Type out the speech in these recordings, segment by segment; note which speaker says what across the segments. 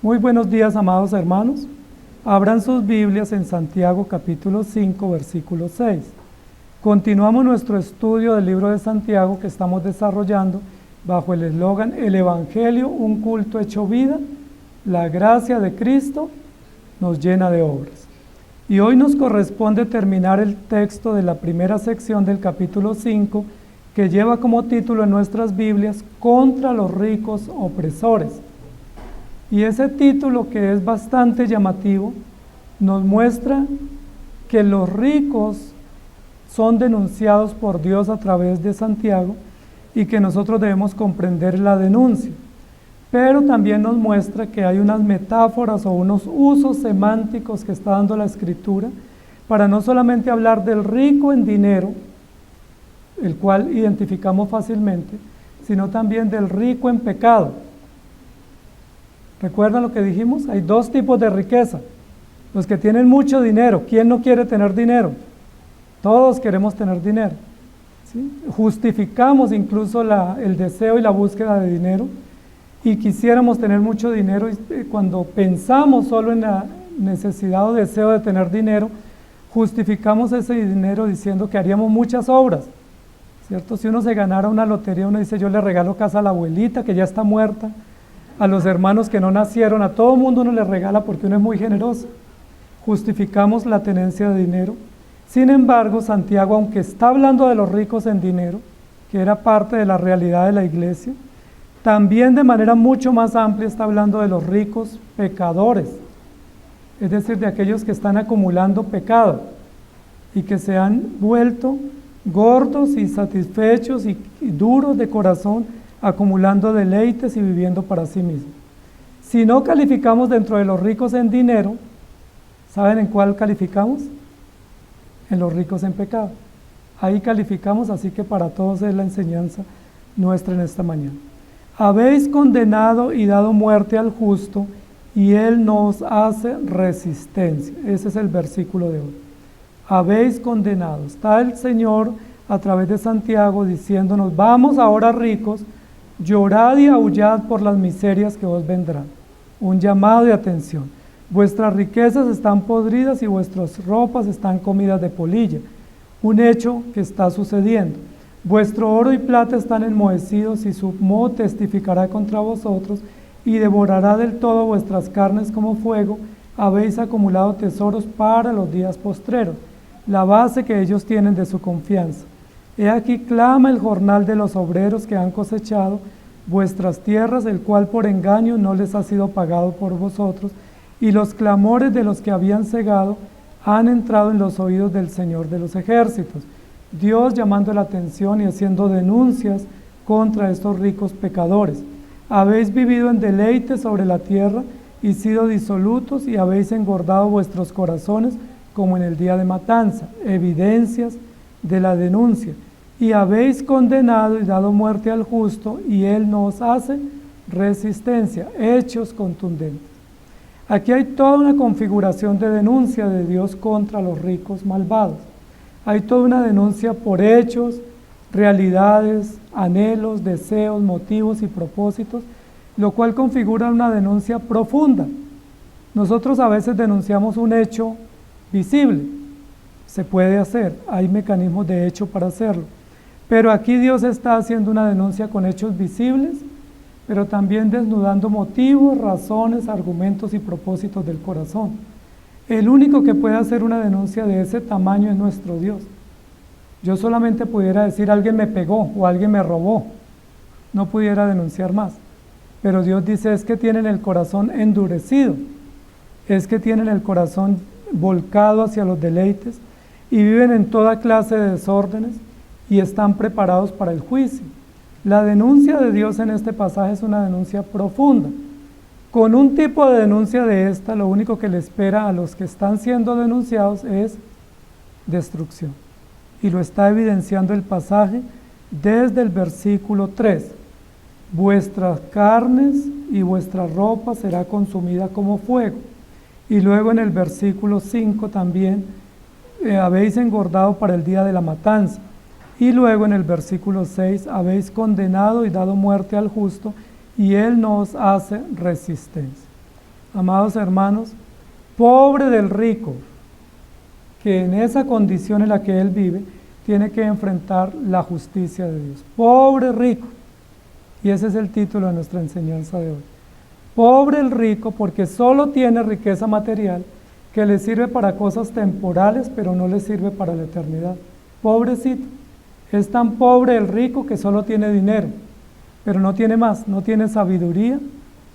Speaker 1: Muy buenos días, amados hermanos. Abran sus Biblias en Santiago capítulo 5, versículo 6. Continuamos nuestro estudio del libro de Santiago que estamos desarrollando bajo el eslogan El Evangelio, un culto hecho vida, la gracia de Cristo nos llena de obras. Y hoy nos corresponde terminar el texto de la primera sección del capítulo 5, que lleva como título en nuestras Biblias, Contra los ricos opresores. Y ese título, que es bastante llamativo, nos muestra que los ricos son denunciados por Dios a través de Santiago y que nosotros debemos comprender la denuncia. Pero también nos muestra que hay unas metáforas o unos usos semánticos que está dando la Escritura para no solamente hablar del rico en dinero, el cual identificamos fácilmente, sino también del rico en pecado. ¿Recuerdan lo que dijimos? Hay dos tipos de riqueza. Los que tienen mucho dinero. ¿Quién no quiere tener dinero? Todos queremos tener dinero, ¿sí? Justificamos incluso el deseo y la búsqueda de dinero y quisiéramos tener mucho dinero, y cuando pensamos solo en la necesidad o deseo de tener dinero, justificamos ese dinero diciendo que haríamos muchas obras, ¿cierto? Si uno se ganara una lotería, uno dice: yo le regalo casa a la abuelita que ya está muerta, a los hermanos que no nacieron, a todo mundo uno le regala porque uno es muy generoso. Justificamos la tenencia de dinero. Sin embargo, Santiago, aunque está hablando de los ricos en dinero, que era parte de la realidad de la iglesia, también de manera mucho más amplia está hablando de los ricos pecadores, es decir, de aquellos que están acumulando pecado y que se han vuelto gordos y satisfechos y duros de corazón, acumulando deleites y viviendo para sí mismos. Si no calificamos dentro de los ricos en dinero, ¿saben en cuál calificamos? En los ricos en pecado. Ahí calificamos, así que para todos es la enseñanza nuestra en esta mañana. Habéis condenado y dado muerte al justo, y él nos hace resistencia. Ese es el versículo de hoy. Habéis condenado. Está el Señor a través de Santiago diciéndonos: vamos ahora ricos, llorad y aullad por las miserias que os vendrán. Un llamado de atención. Vuestras riquezas están podridas y vuestras ropas están comidas de polilla. Un hecho que está sucediendo. Vuestro oro y plata están enmohecidos y su moho testificará contra vosotros y devorará del todo vuestras carnes como fuego. Habéis acumulado tesoros para los días postreros, la base que ellos tienen de su confianza. He aquí clama el jornal de los obreros que han cosechado vuestras tierras, el cual por engaño no les ha sido pagado por vosotros, y los clamores de los que habían cegado han entrado en los oídos del Señor de los ejércitos. Dios llamando la atención y haciendo denuncias contra estos ricos pecadores. Habéis vivido en deleite sobre la tierra y sido disolutos, y habéis engordado vuestros corazones como en el día de matanza. Evidencias de la denuncia. Y habéis condenado y dado muerte al justo, y él nos hace resistencia. Hechos contundentes. Aquí hay toda una configuración de denuncia de Dios contra los ricos malvados. Hay toda una denuncia por hechos, realidades, anhelos, deseos, motivos y propósitos, lo cual configura una denuncia profunda. Nosotros a veces denunciamos un hecho visible, se puede hacer, hay mecanismos de hecho para hacerlo, pero aquí Dios está haciendo una denuncia con hechos visibles, pero también desnudando motivos, razones, argumentos y propósitos del corazón. El único que puede hacer una denuncia de ese tamaño es nuestro Dios. Yo solamente pudiera decir: alguien me pegó o alguien me robó, no pudiera denunciar más. Pero Dios dice: es que tienen el corazón endurecido, es que tienen el corazón volcado hacia los deleites y viven en toda clase de desórdenes y están preparados para el juicio. La denuncia de Dios en este pasaje es una denuncia profunda. Con un tipo de denuncia de esta, lo único que le espera a los que están siendo denunciados es destrucción. Y lo está evidenciando el pasaje desde el versículo 3. Vuestras carnes y vuestra ropa será consumida como fuego. Y luego en el versículo 5 también, habéis engordado para el día de la matanza. Y luego en el versículo 6, habéis condenado y dado muerte al justo, y él nos hace resistencia. amados hermanos, pobre del rico, que en esa condición en la que él vive, tiene que enfrentar la justicia de Dios. Pobre rico. Y ese es el título de nuestra enseñanza de hoy. Pobre el rico porque solo tiene riqueza material que le sirve para cosas temporales, pero no le sirve para la eternidad. Pobrecito. Es tan pobre el rico que solo tiene dinero, pero no tiene más, no tiene sabiduría,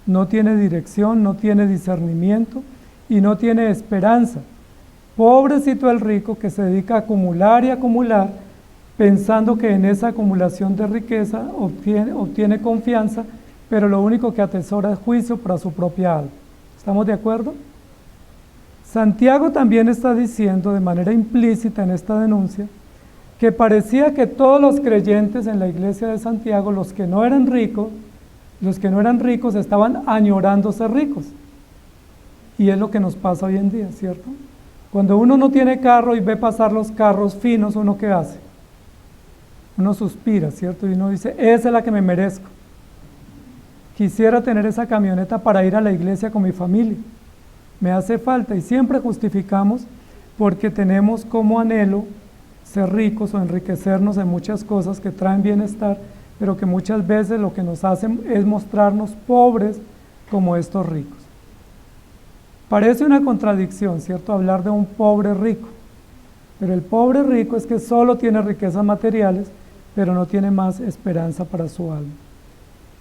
Speaker 1: no tiene dirección, no tiene discernimiento y no tiene esperanza. Pobrecito el rico que se dedica a acumular y acumular, pensando que en esa acumulación de riqueza obtiene confianza, pero lo único que atesora es juicio para su propia alma. ¿Estamos de acuerdo? Santiago también está diciendo de manera implícita en esta denuncia que parecía que todos los creyentes en la iglesia de Santiago, los que no eran ricos, estaban añorando ser ricos. Y es lo que nos pasa hoy en día, ¿cierto? Cuando uno no tiene carro y ve pasar los carros finos, ¿uno qué hace? Uno suspira, ¿cierto? Y uno dice, esa es la que me merezco. Quisiera tener esa camioneta para ir a la iglesia con mi familia. Me hace falta, y siempre justificamos porque tenemos como anhelo ser ricos o enriquecernos en muchas cosas que traen bienestar, pero que muchas veces lo que nos hacen es mostrarnos pobres como estos ricos. Parece una contradicción, ¿cierto? Hablar de un pobre rico, pero el pobre rico es que solo tiene riquezas materiales, pero no tiene más esperanza para su alma.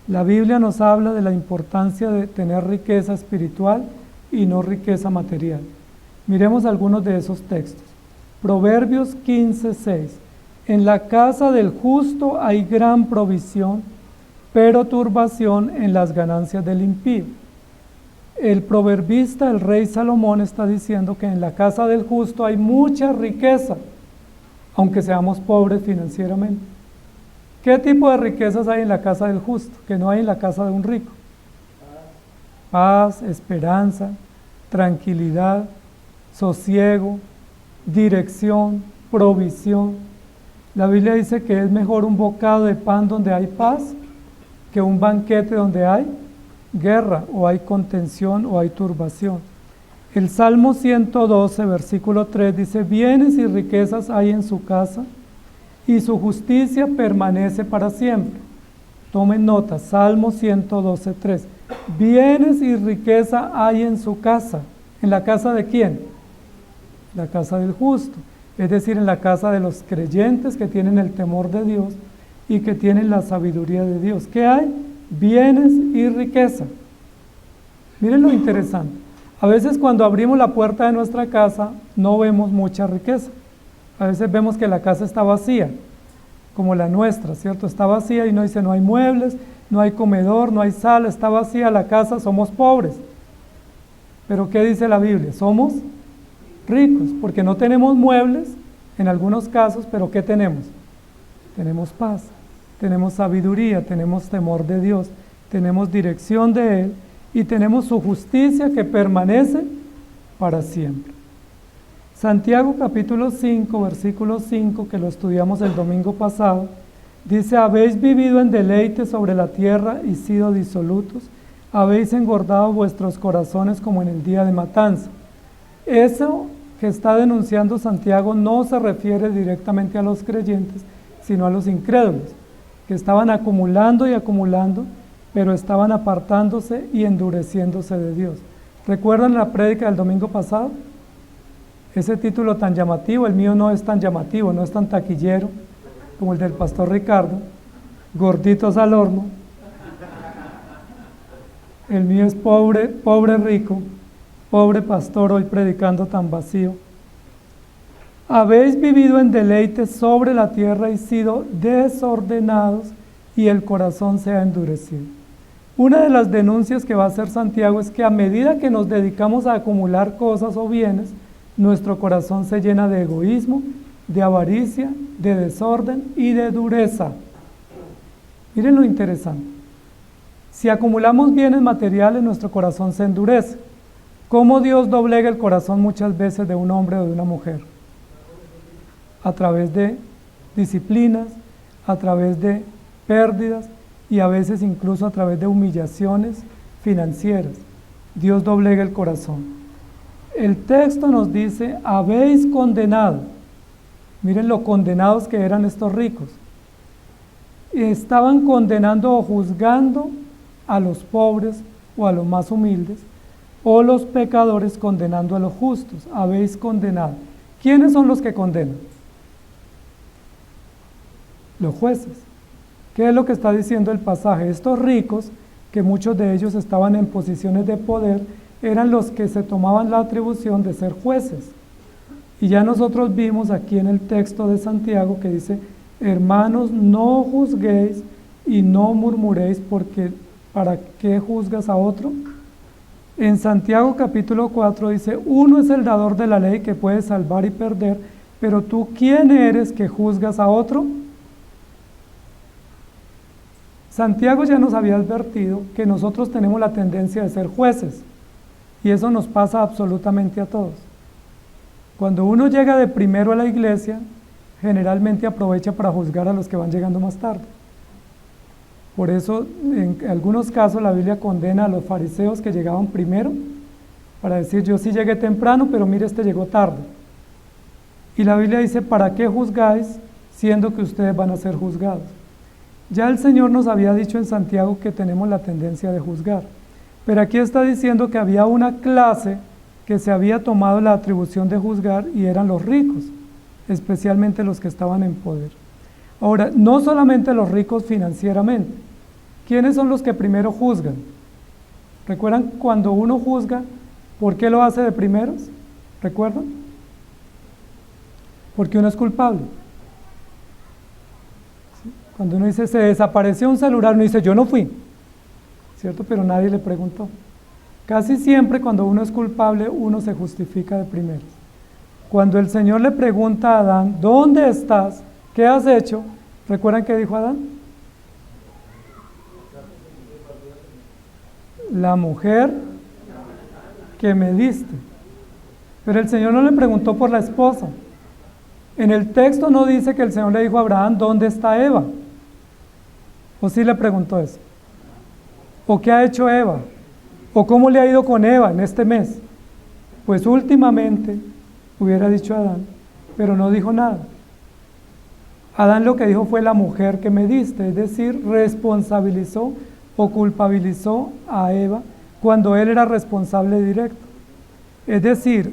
Speaker 1: La Biblia nos habla de la importancia de tener riqueza espiritual y no riqueza material. Miremos algunos de esos textos. Proverbios 15:6. En la casa del justo hay gran provisión, pero turbación en las ganancias del impío. El proverbista, el rey Salomón, está diciendo que en la casa del justo hay mucha riqueza, aunque seamos pobres financieramente. ¿Qué tipo de riquezas hay en la casa del justo que no hay en la casa de un rico? Paz, esperanza, tranquilidad, sosiego, dirección, provisión. La Biblia dice que es mejor un bocado de pan donde hay paz que un banquete donde hay guerra o hay contención o hay turbación. El Salmo 112, versículo 3 dice, bienes y riquezas hay en su casa y su justicia permanece para siempre. Tomen nota, Salmo 112, 3. Bienes y riqueza hay en su casa. ¿En la casa de quién? La casa del justo, es decir, en la casa de los creyentes que tienen el temor de Dios y que tienen la sabiduría de Dios. ¿Qué hay? Bienes y riqueza. Miren lo interesante. A veces cuando abrimos la puerta de nuestra casa no vemos mucha riqueza. A veces vemos que la casa está vacía, como la nuestra, ¿cierto? Está vacía y no dice, no hay muebles, no hay comedor, no hay sala, está vacía la casa, somos pobres. Pero ¿qué dice la Biblia? Somos ricos, porque no tenemos muebles en algunos casos, pero ¿qué tenemos? Tenemos paz, tenemos sabiduría, tenemos temor de Dios, tenemos dirección de Él y tenemos su justicia que permanece para siempre. Santiago capítulo 5, versículo 5, que lo estudiamos el domingo pasado, dice, habéis vivido en deleite sobre la tierra y sido disolutos, habéis engordado vuestros corazones como en el día de matanza. Eso que está denunciando Santiago no se refiere directamente a los creyentes, sino a los incrédulos, que estaban acumulando y acumulando, pero estaban apartándose y endureciéndose de Dios. ¿Recuerdan la prédica del domingo pasado? Ese título tan llamativo, el mío no es tan llamativo, no es tan taquillero como el del pastor Ricardo, gorditos al horno. El mío es pobre, pobre rico, pobre pastor hoy predicando tan vacío. Habéis vivido en deleite sobre la tierra y sido desordenados y el corazón se ha endurecido. Una de las denuncias que va a hacer Santiago es que a medida que nos dedicamos a acumular cosas o bienes, nuestro corazón se llena de egoísmo, de avaricia, de desorden y de dureza. Miren lo interesante. Si acumulamos bienes materiales, nuestro corazón se endurece. ¿Cómo Dios doblega el corazón muchas veces de un hombre o de una mujer? A través de disciplinas, a través de pérdidas y a veces incluso a través de humillaciones financieras, Dios doblega el corazón. El texto nos dice, habéis condenado. Miren lo condenados que eran estos ricos. Estaban condenando o juzgando a los pobres o a los más humildes, o los pecadores condenando a los justos. Habéis condenado. ¿Quiénes son los que condenan? Los jueces. ¿Qué es lo que está diciendo el pasaje? Estos ricos, que muchos de ellos estaban en posiciones de poder, eran los que se tomaban la atribución de ser jueces. Y ya nosotros vimos aquí en el texto de Santiago que dice, hermanos, no juzguéis y no murmuréis, porque ¿para qué juzgas a otro? En Santiago capítulo 4 dice, uno es el dador de la ley que puede salvar y perder, pero tú, ¿quién eres que juzgas a otro? Santiago ya nos había advertido que nosotros tenemos la tendencia de ser jueces, y eso nos pasa absolutamente a todos. Cuando uno llega de primero a la iglesia, generalmente aprovecha para juzgar a los que van llegando más tarde. Por eso, en algunos casos, la Biblia condena a los fariseos que llegaban primero, para decir, yo sí llegué temprano, pero mire, este llegó tarde. Y la Biblia dice, ¿para qué juzgáis, siendo que ustedes van a ser juzgados? Ya el Señor nos había dicho en Santiago que tenemos la tendencia de juzgar, pero aquí está diciendo que había una clase que se había tomado la atribución de juzgar, y eran los ricos, especialmente los que estaban en poder. Ahora, no solamente los ricos financieramente. ¿Quiénes son los que primero juzgan? ¿Recuerdan cuando uno juzga, por qué lo hace de primeros? ¿Recuerdan? Porque uno es culpable. ¿Sí? Cuando uno dice, se desapareció un celular, uno dice, yo no fui, ¿cierto? Pero nadie le preguntó. Casi siempre cuando uno es culpable, uno se justifica de primeros. Cuando el Señor le pregunta a Adán, ¿dónde estás? ¿Qué has hecho? ¿Recuerdan qué dijo Adán? La mujer que me diste. Pero el Señor no le preguntó por la esposa. En el texto no dice que el Señor le dijo a Abraham, ¿dónde está Eva? ¿O sí le preguntó eso? ¿O qué ha hecho Eva? ¿O cómo le ha ido con Eva en este mes? Pues últimamente hubiera dicho Adán, pero no dijo nada. Adán lo que dijo fue la mujer que me diste, es decir, responsabilizó o culpabilizó a Eva cuando él era responsable directo. Es decir,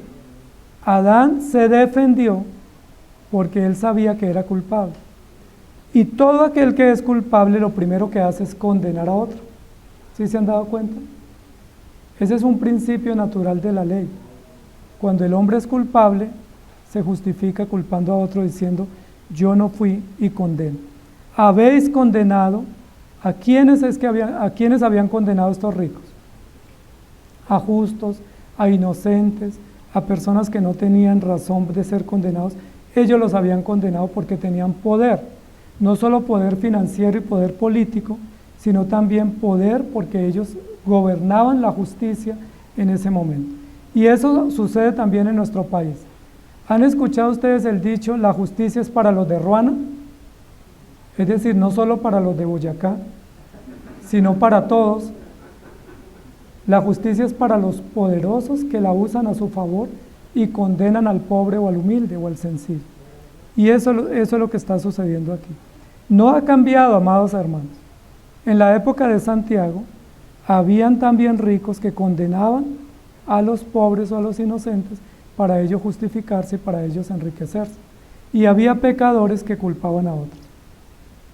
Speaker 1: Adán se defendió porque él sabía que era culpable. Y todo aquel que es culpable lo primero que hace es condenar a otro. ¿Sí se han dado cuenta? Ese es un principio natural de la ley. Cuando el hombre es culpable, se justifica culpando a otro diciendo, yo no fui, y condeno. Habéis condenado, ¿a quiénes habían condenado estos ricos? A justos, a inocentes, a personas que no tenían razón de ser condenados. Ellos los habían condenado porque tenían poder, no solo poder financiero y poder político, sino también poder porque ellos gobernaban la justicia en ese momento. Y eso sucede también en nuestro país. ¿Han escuchado ustedes el dicho, la justicia es para los de Ruana? Es decir, no solo para los de Boyacá, sino para todos. La justicia es para los poderosos que la usan a su favor y condenan al pobre o al humilde o al sencillo. Y eso es lo que está sucediendo aquí. No ha cambiado, amados hermanos. En la época de Santiago, habían también ricos que condenaban a los pobres o a los inocentes para ellos justificarse y para ellos enriquecerse. Y había pecadores que culpaban a otros.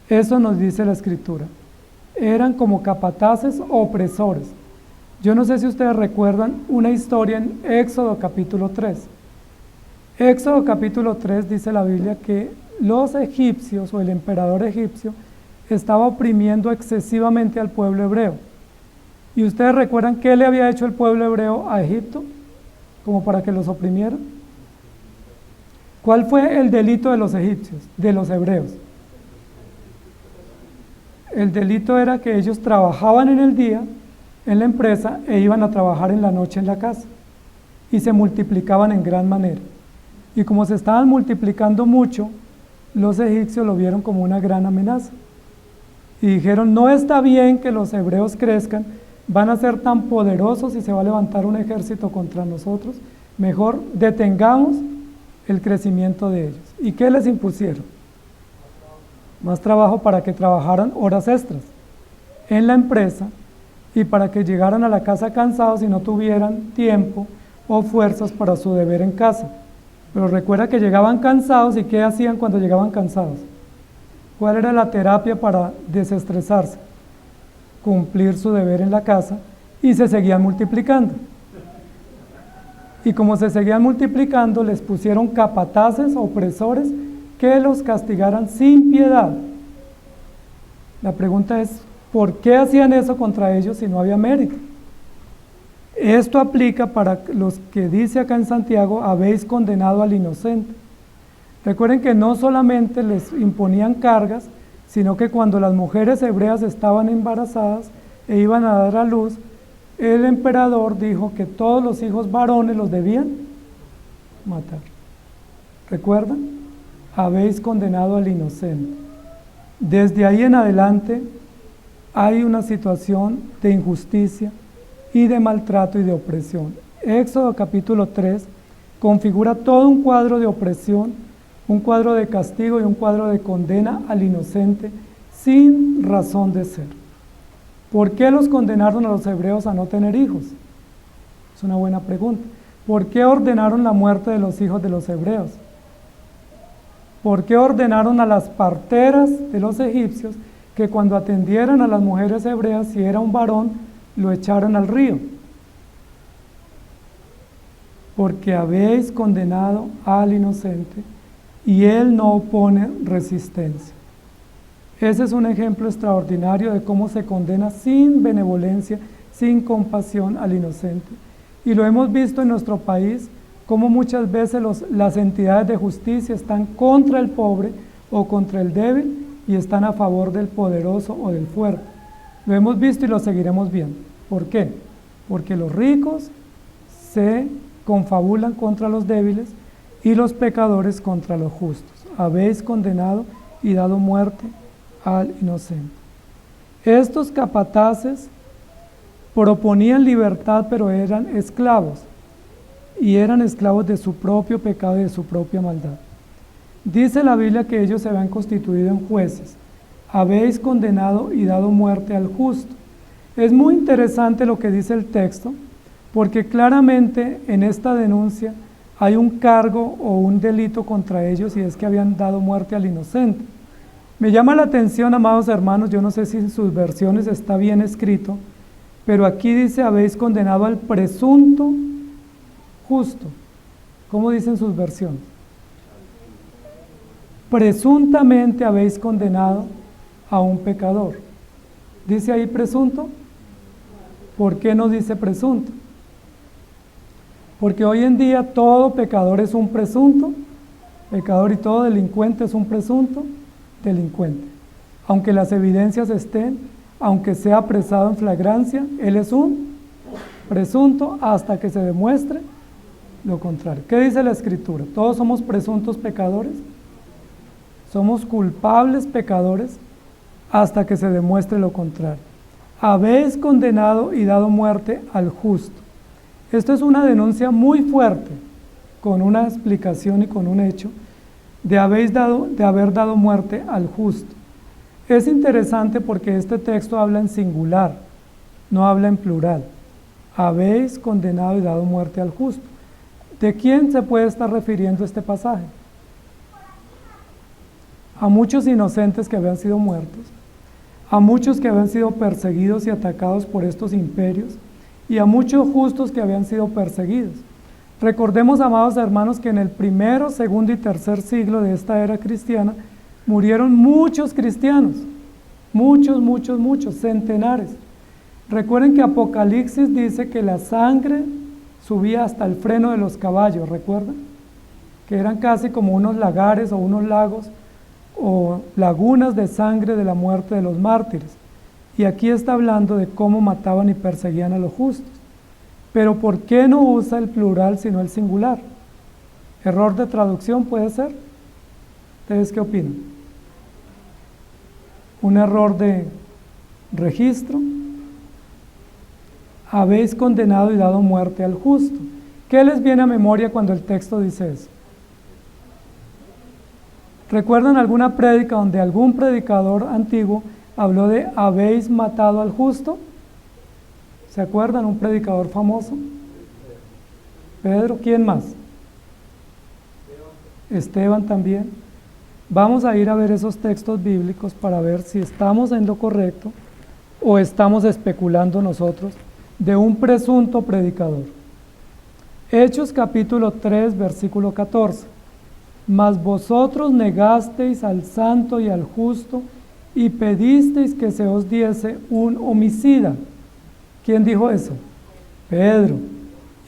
Speaker 1: Eso nos dice la Escritura. Eran como capataces opresores. Yo no sé si ustedes recuerdan una historia en Éxodo capítulo 3. Éxodo capítulo 3 dice la Biblia que los egipcios o el emperador egipcio estaba oprimiendo excesivamente al pueblo hebreo. ¿Y ustedes recuerdan qué le había hecho el pueblo hebreo a Egipto? Como para que los oprimiera. ¿Cuál fue el delito de los egipcios, de los hebreos? El delito era que ellos trabajaban en el día en la empresa e iban a trabajar en la noche en la casa. Y se multiplicaban en gran manera. Y como se estaban multiplicando mucho, los egipcios lo vieron como una gran amenaza. Y dijeron, no está bien que los hebreos crezcan, van a ser tan poderosos y se va a levantar un ejército contra nosotros, mejor detengamos el crecimiento de ellos. ¿Y qué les impusieron? Más trabajo para que trabajaran horas extras en la empresa y para que llegaran a la casa cansados y no tuvieran tiempo o fuerzas para su deber en casa. Pero recuerda que llegaban cansados, ¿y qué hacían cuando llegaban cansados? ¿Cuál era la terapia para desestresarse? Cumplir su deber en la casa, y se seguían multiplicando. Y como se seguían multiplicando, les pusieron capataces, opresores, que los castigaran sin piedad. La pregunta es, ¿por qué hacían eso contra ellos si no había mérito? Esto aplica para los que dice acá en Santiago, habéis condenado al inocente. Recuerden que no solamente les imponían cargas, sino que cuando las mujeres hebreas estaban embarazadas e iban a dar a luz, el emperador dijo que todos los hijos varones los debían matar. ¿Recuerdan? Habéis condenado al inocente. Desde ahí en adelante hay una situación de injusticia y de maltrato y de opresión. Éxodo capítulo 3 configura todo un cuadro de opresión, un cuadro de castigo y un cuadro de condena al inocente sin razón de ser. ¿Por qué los condenaron a los hebreos a no tener hijos? Es una buena pregunta. ¿Por qué ordenaron la muerte de los hijos de los hebreos? ¿Por qué ordenaron a las parteras de los egipcios que cuando atendieran a las mujeres hebreas, si era un varón, lo echaran al río? Porque habéis condenado al inocente y él no opone resistencia. Ese es un ejemplo extraordinario de cómo se condena sin benevolencia, sin compasión al inocente. Y lo hemos visto en nuestro país, cómo muchas veces las entidades de justicia están contra el pobre o contra el débil y están a favor del poderoso o del fuerte. Lo hemos visto y lo seguiremos viendo. ¿Por qué? Porque los ricos se confabulan contra los débiles y los pecadores contra los justos. Habéis condenado y dado muerte al inocente. Estos capataces proponían libertad, pero eran esclavos, y eran esclavos de su propio pecado y de su propia maldad. Dice la Biblia que ellos se habían constituido en jueces. Habéis condenado y dado muerte al justo. Es muy interesante lo que dice el texto, porque claramente en esta denuncia hay un cargo o un delito contra ellos, y es que habían dado muerte al inocente. Me llama la atención, amados hermanos, yo no sé si en sus versiones está bien escrito, pero aquí dice, habéis condenado al presunto justo. ¿Cómo dicen sus versiones? Presuntamente habéis condenado a un pecador. ¿Dice ahí presunto? ¿Por qué no dice presunto? Porque hoy en día todo pecador es un presunto pecador y todo delincuente es un presunto delincuente. Aunque las evidencias estén, aunque sea apresado en flagrancia, él es un presunto hasta que se demuestre lo contrario. ¿Qué dice la Escritura? Todos somos presuntos pecadores, somos culpables pecadores hasta que se demuestre lo contrario. Habéis condenado y dado muerte al justo. Esto es una denuncia muy fuerte, con una explicación y con un hecho, de haber dado muerte al justo. Es interesante porque este texto habla en singular, no habla en plural. Habéis condenado y dado muerte al justo. ¿De quién se puede estar refiriendo este pasaje? A muchos inocentes que habían sido muertos, a muchos que habían sido perseguidos y atacados por estos imperios, y a muchos justos que habían sido perseguidos. Recordemos, amados hermanos, que en el primero, segundo y tercer siglo de esta era cristiana murieron muchos cristianos, muchos, centenares. Recuerden que Apocalipsis dice que la sangre subía hasta el freno de los caballos, ¿recuerdan? Que eran casi como unos lagares o unos lagos o lagunas de sangre de la muerte de los mártires. Y aquí está hablando de cómo mataban y perseguían a los justos. Pero ¿por qué no usa el plural sino el singular? ¿Error de traducción puede ser? ¿Ustedes qué opinan? ¿Un error de registro? habéis condenado y dado muerte al justo. ¿Qué les viene a memoria cuando el texto dice eso? ¿Recuerdan alguna prédica donde algún predicador antiguo habló de habéis matado al justo? ¿Se acuerdan? Un predicador famoso. Pedro, ¿quién más? Esteban también. Vamos a ir a ver esos textos bíblicos para ver si estamos en lo correcto o estamos especulando nosotros de un presunto predicador. Hechos capítulo 3, versículo 14. Mas vosotros negasteis al santo y al justo y pedisteis que se os diese un homicida. ¿Quién dijo eso? Pedro.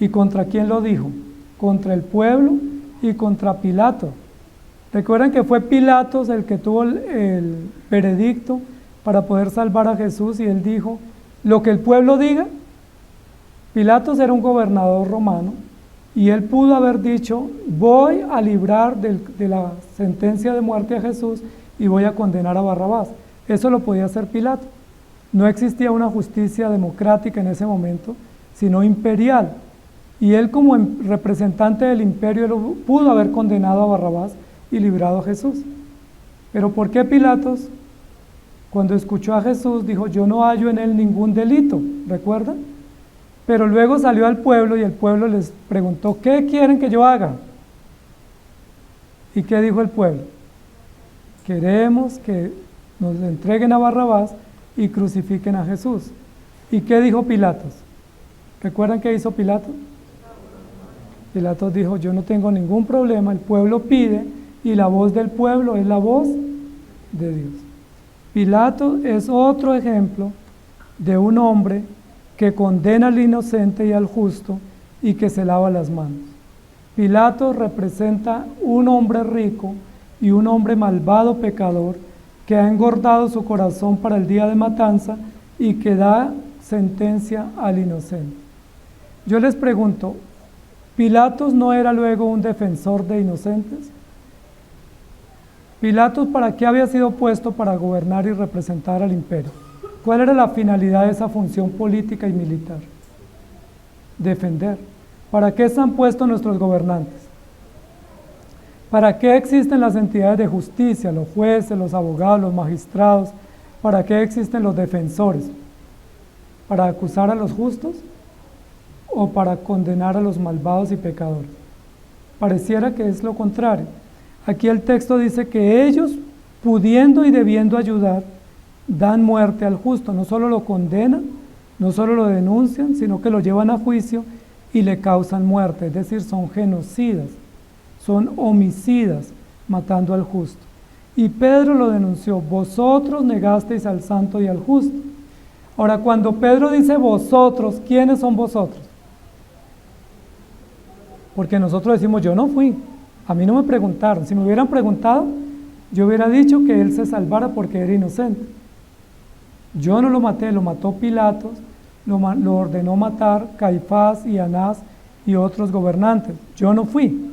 Speaker 1: ¿Y contra quién lo dijo? Contra el pueblo y contra Pilato. Recuerden que fue Pilatos el que tuvo el veredicto para poder salvar a Jesús y él dijo, lo que el pueblo diga. Pilatos era un gobernador romano y él pudo haber dicho, voy a librar de la sentencia de muerte a Jesús y voy a condenar a Barrabás. Eso lo podía hacer Pilato. No existía una justicia democrática en ese momento, sino imperial. Y él como representante del imperio pudo haber condenado a Barrabás y librado a Jesús. Pero ¿por qué Pilatos, cuando escuchó a Jesús, dijo, yo no hallo en él ningún delito? ¿Recuerdan? Pero luego salió al pueblo y el pueblo les preguntó, ¿qué quieren que yo haga? ¿Y qué dijo el pueblo? Queremos que nos entreguen a Barrabás y crucifiquen a Jesús. ¿Y qué dijo Pilatos? ¿Recuerdan qué hizo Pilatos? Pilatos dijo, yo no tengo ningún problema, el pueblo pide y la voz del pueblo es la voz de Dios. Pilatos es otro ejemplo de un hombre que condena al inocente y al justo y que se lava las manos. Pilatos representa un hombre rico y un hombre malvado pecador que ha engordado su corazón para el día de matanza y que da sentencia al inocente. Yo les pregunto, ¿Pilatos no era luego un defensor de inocentes? ¿Pilatos para qué había sido puesto? Para gobernar y representar al imperio. ¿Cuál era la finalidad de esa función política y militar? Defender. ¿Para qué están puestos nuestros gobernantes? ¿Para qué existen las entidades de justicia, los jueces, los abogados, los magistrados? ¿Para qué existen los defensores? ¿Para acusar a los justos o para condenar a los malvados y pecadores? Pareciera que es lo contrario. Aquí el texto dice que ellos, pudiendo y debiendo ayudar, dan muerte al justo. No solo lo condenan, no solo lo denuncian, sino que lo llevan a juicio y le causan muerte. Es decir, son genocidas, son homicidas, matando al justo. Y Pedro lo denunció, vosotros negasteis al santo y al justo. Ahora, cuando Pedro dice vosotros, ¿quiénes son vosotros? Porque nosotros decimos, yo no fui, a mí no me preguntaron. Si me hubieran preguntado, yo hubiera dicho que él se salvara porque era inocente. Yo no lo maté, lo mató Pilatos, lo ordenó matar Caifás y Anás y otros gobernantes. Yo no fui.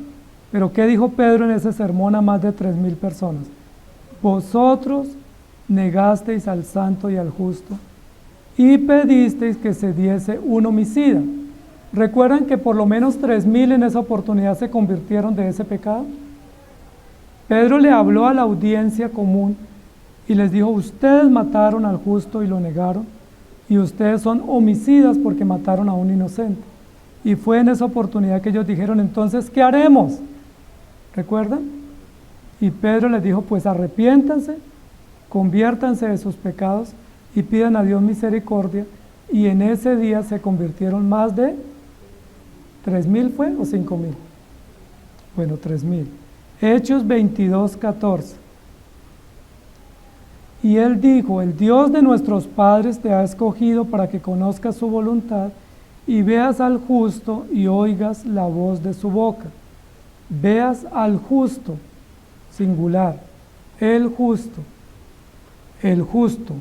Speaker 1: Pero ¿qué dijo Pedro en ese sermón a más de 3,000 personas? Vosotros negasteis al santo y al justo y pedisteis que se diese un homicida. ¿Recuerdan que por lo menos 3,000 en esa oportunidad se convirtieron de ese pecado? Pedro le habló a la audiencia común y les dijo, ustedes mataron al justo y lo negaron, y ustedes son homicidas porque mataron a un inocente. Y fue en esa oportunidad que ellos dijeron, entonces, ¿qué haremos? ¿Recuerdan? Y Pedro les dijo, pues arrepiéntanse, conviértanse de sus pecados y pidan a Dios misericordia. Y en ese día se convirtieron más de 3,000, ¿fue? ¿O 5,000? Bueno, 3,000. Hechos 22:14. Y él dijo, el Dios de nuestros padres te ha escogido para que conozcas su voluntad y veas al justo y oigas la voz de su boca. Veas al justo, singular, el justo, el justo.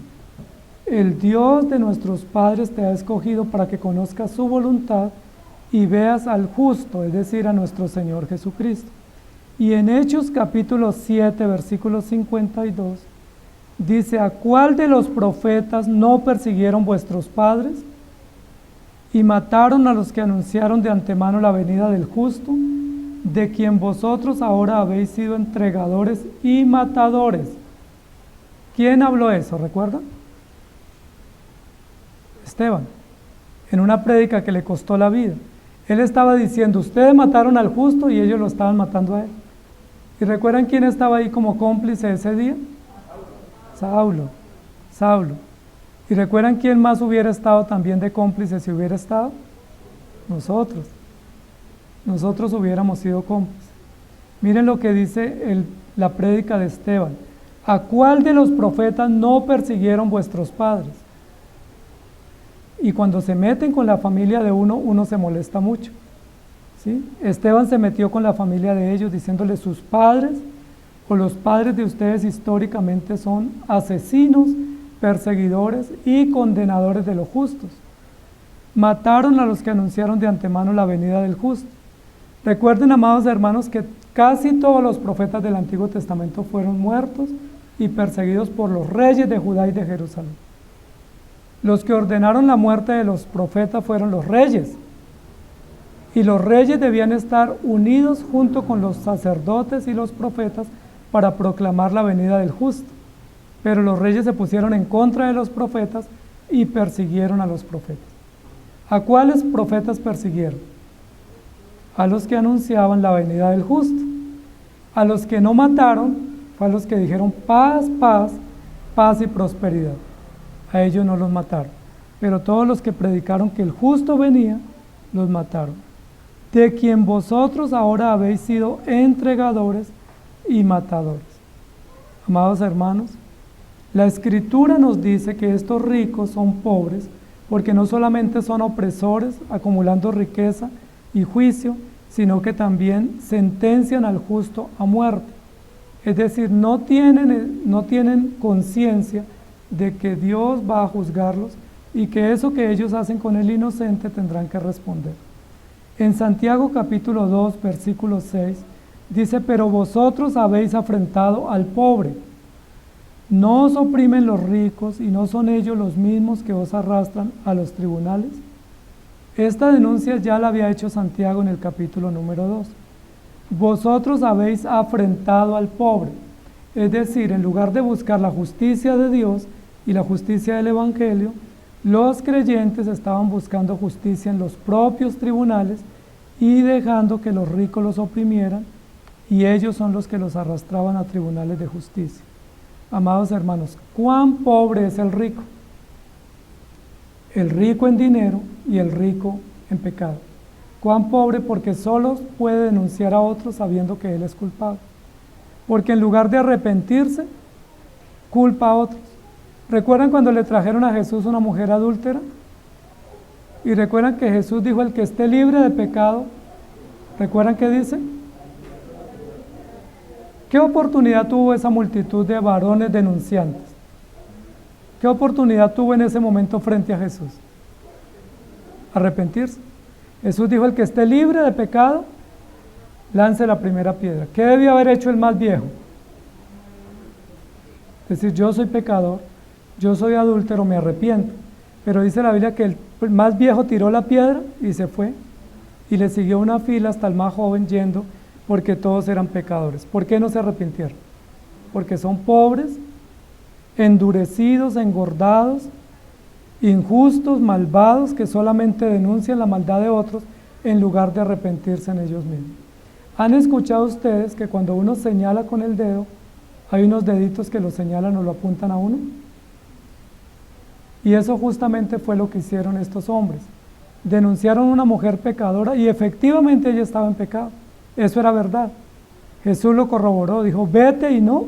Speaker 1: El Dios de nuestros padres te ha escogido para que conozcas su voluntad y veas al justo, es decir, a nuestro Señor Jesucristo. Y en Hechos capítulo 7, versículo 52, dice, ¿a cuál de los profetas no persiguieron vuestros padres? y mataron a los que anunciaron de antemano la venida del justo, de quien vosotros ahora habéis sido entregadores y matadores. ¿Quién habló eso? ¿Recuerdan? Esteban, en una prédica que le costó la vida. Él estaba diciendo, ustedes mataron al justo y ellos lo estaban matando a él. ¿Y recuerdan quién estaba ahí como cómplice ese día? Saulo. ¿Y recuerdan quién más hubiera estado también de cómplice si hubiera estado? Nosotros. Nosotros hubiéramos sido cómplices. Miren lo que dice la prédica de Esteban. ¿A cuál de los profetas no persiguieron vuestros padres? Y cuando se meten con la familia de uno se molesta mucho. ¿Sí? Esteban se metió con la familia de ellos diciéndole sus padres o los padres de ustedes históricamente son asesinos, perseguidores y condenadores de los justos. Mataron a los que anunciaron de antemano la venida del justo. Recuerden, amados hermanos, que casi todos los profetas del Antiguo Testamento fueron muertos y perseguidos por los reyes de Judá y de Jerusalén. Los que ordenaron la muerte de los profetas fueron los reyes, y los reyes debían estar unidos junto con los sacerdotes y los profetas para proclamar la venida del justo. Pero los reyes se pusieron en contra de los profetas y persiguieron a los profetas. ¿A cuáles profetas persiguieron? A los que anunciaban la venida del justo. A los que no mataron fue a los que dijeron paz, paz, paz y prosperidad. A ellos no los mataron, pero todos los que predicaron que el justo venía, los mataron. De quien vosotros ahora habéis sido entregadores y matadores. Amados hermanos, la Escritura nos dice que estos ricos son pobres porque no solamente son opresores acumulando riqueza y juicio, sino que también sentencian al justo a muerte. Es decir, no tienen conciencia de que Dios va a juzgarlos y que eso que ellos hacen con el inocente tendrán que responder. En Santiago capítulo 2, versículo 6, dice, pero vosotros habéis afrentado al pobre. ¿No os oprimen los ricos y no son ellos los mismos que os arrastran a los tribunales? Esta denuncia ya la había hecho Santiago en el capítulo número 2. Vosotros habéis afrentado al pobre. Es decir, en lugar de buscar la justicia de Dios y la justicia del Evangelio, los creyentes estaban buscando justicia en los propios tribunales y dejando que los ricos los oprimieran, y ellos son los que los arrastraban a tribunales de justicia. Amados hermanos, ¿cuán pobre es el rico? El rico en dinero y el rico en pecado. ¿Cuán pobre? Porque solo puede denunciar a otros sabiendo que él es culpable. Porque en lugar de arrepentirse, culpa a otros. ¿Recuerdan cuando le trajeron a Jesús una mujer adúltera? Y recuerdan que Jesús dijo, el que esté libre de pecado, ¿recuerdan qué dice? ¿Qué oportunidad tuvo esa multitud de varones denunciantes? ¿Qué oportunidad tuvo en ese momento frente a Jesús? Arrepentirse. Jesús dijo, el que esté libre de pecado, lance la primera piedra. ¿Qué debió haber hecho el más viejo? Decir, yo soy pecador, yo soy adúltero, me arrepiento. Pero dice la Biblia que el más viejo tiró la piedra y se fue. Y le siguió una fila hasta el más joven yendo, porque todos eran pecadores. ¿Por qué no se arrepintieron? Porque son pobres, endurecidos, engordados, injustos, malvados, que solamente denuncian la maldad de otros en lugar de arrepentirse en ellos mismos. ¿Han escuchado ustedes que cuando uno señala con el dedo, hay unos deditos que lo señalan o lo apuntan a uno? Y eso justamente fue lo que hicieron estos hombres. Denunciaron a una mujer pecadora y efectivamente ella estaba en pecado. Eso era verdad. Jesús lo corroboró, dijo, vete y no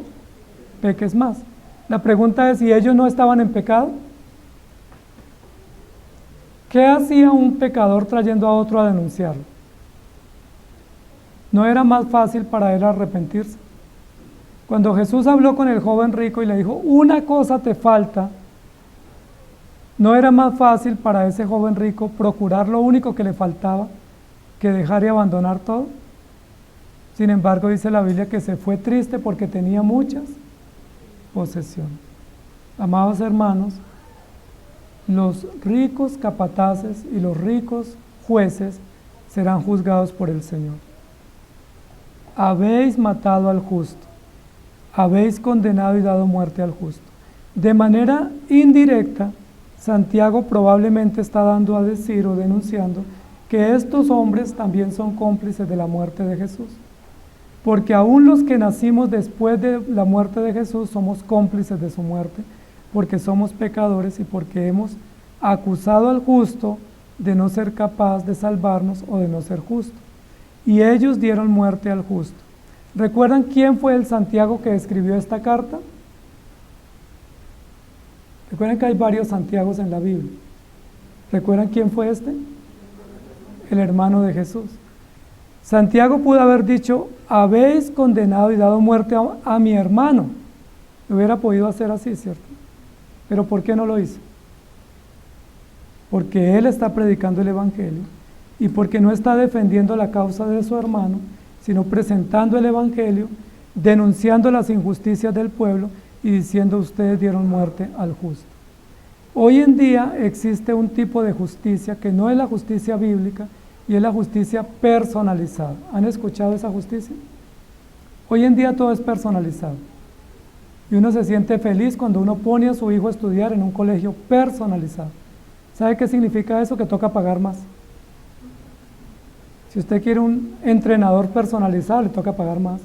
Speaker 1: peques más. La pregunta es, ¿y ellos no estaban en pecado? ¿Qué hacía un pecador trayendo a otro a denunciarlo? ¿No era más fácil para él arrepentirse? Cuando Jesús habló con el joven rico y le dijo, una cosa te falta, ¿no era más fácil para ese joven rico procurar lo único que le faltaba que dejar y abandonar todo? Sin embargo, dice la Biblia que se fue triste porque tenía muchas posesiones. Amados hermanos, los ricos capataces y los ricos jueces serán juzgados por el Señor. Habéis matado al justo, habéis condenado y dado muerte al justo. De manera indirecta, Santiago probablemente está dando a decir o denunciando que estos hombres también son cómplices de la muerte de Jesús. Porque aún los que nacimos después de la muerte de Jesús somos cómplices de su muerte, porque somos pecadores y porque hemos acusado al justo de no ser capaz de salvarnos o de no ser justo. Y ellos dieron muerte al justo. ¿Recuerdan quién fue el Santiago que escribió esta carta? Recuerden que hay varios Santiagos en la Biblia. ¿Recuerdan quién fue este? El hermano de Jesús. Santiago pudo haber dicho, habéis condenado y dado muerte a mi hermano. Lo hubiera podido hacer así, ¿cierto? Pero ¿por qué no lo hizo? Porque él está predicando el Evangelio y porque no está defendiendo la causa de su hermano, sino presentando el Evangelio, denunciando las injusticias del pueblo y diciendo ustedes dieron muerte al justo. Hoy en día existe un tipo de justicia que no es la justicia bíblica y es la justicia personalizada. ¿Han escuchado esa justicia? Hoy en día todo es personalizado y uno se siente feliz cuando uno pone a su hijo a estudiar en un colegio personalizado. ¿Sabe qué significa eso? Que toca pagar más. Si usted quiere un entrenador personalizado, le toca pagar más.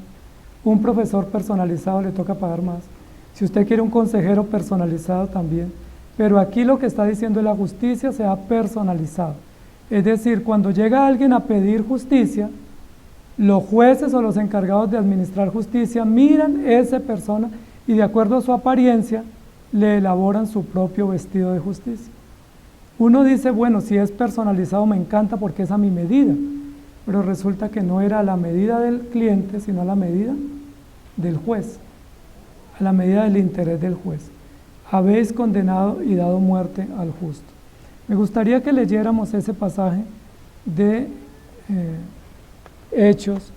Speaker 1: Un profesor personalizado, le toca pagar más. Si usted quiere un consejero personalizado, también. Pero aquí lo que está diciendo es la justicia se ha personalizado. Es decir, cuando llega alguien a pedir justicia, los jueces o los encargados de administrar justicia miran a esa persona y de acuerdo a su apariencia, le elaboran su propio vestido de justicia. Uno dice, bueno, si es personalizado me encanta porque es a mi medida, pero resulta que no era a la medida del cliente, sino a la medida del juez, a la medida del interés del juez. Habéis condenado y dado muerte al justo. Me gustaría que leyéramos ese pasaje de Hechos,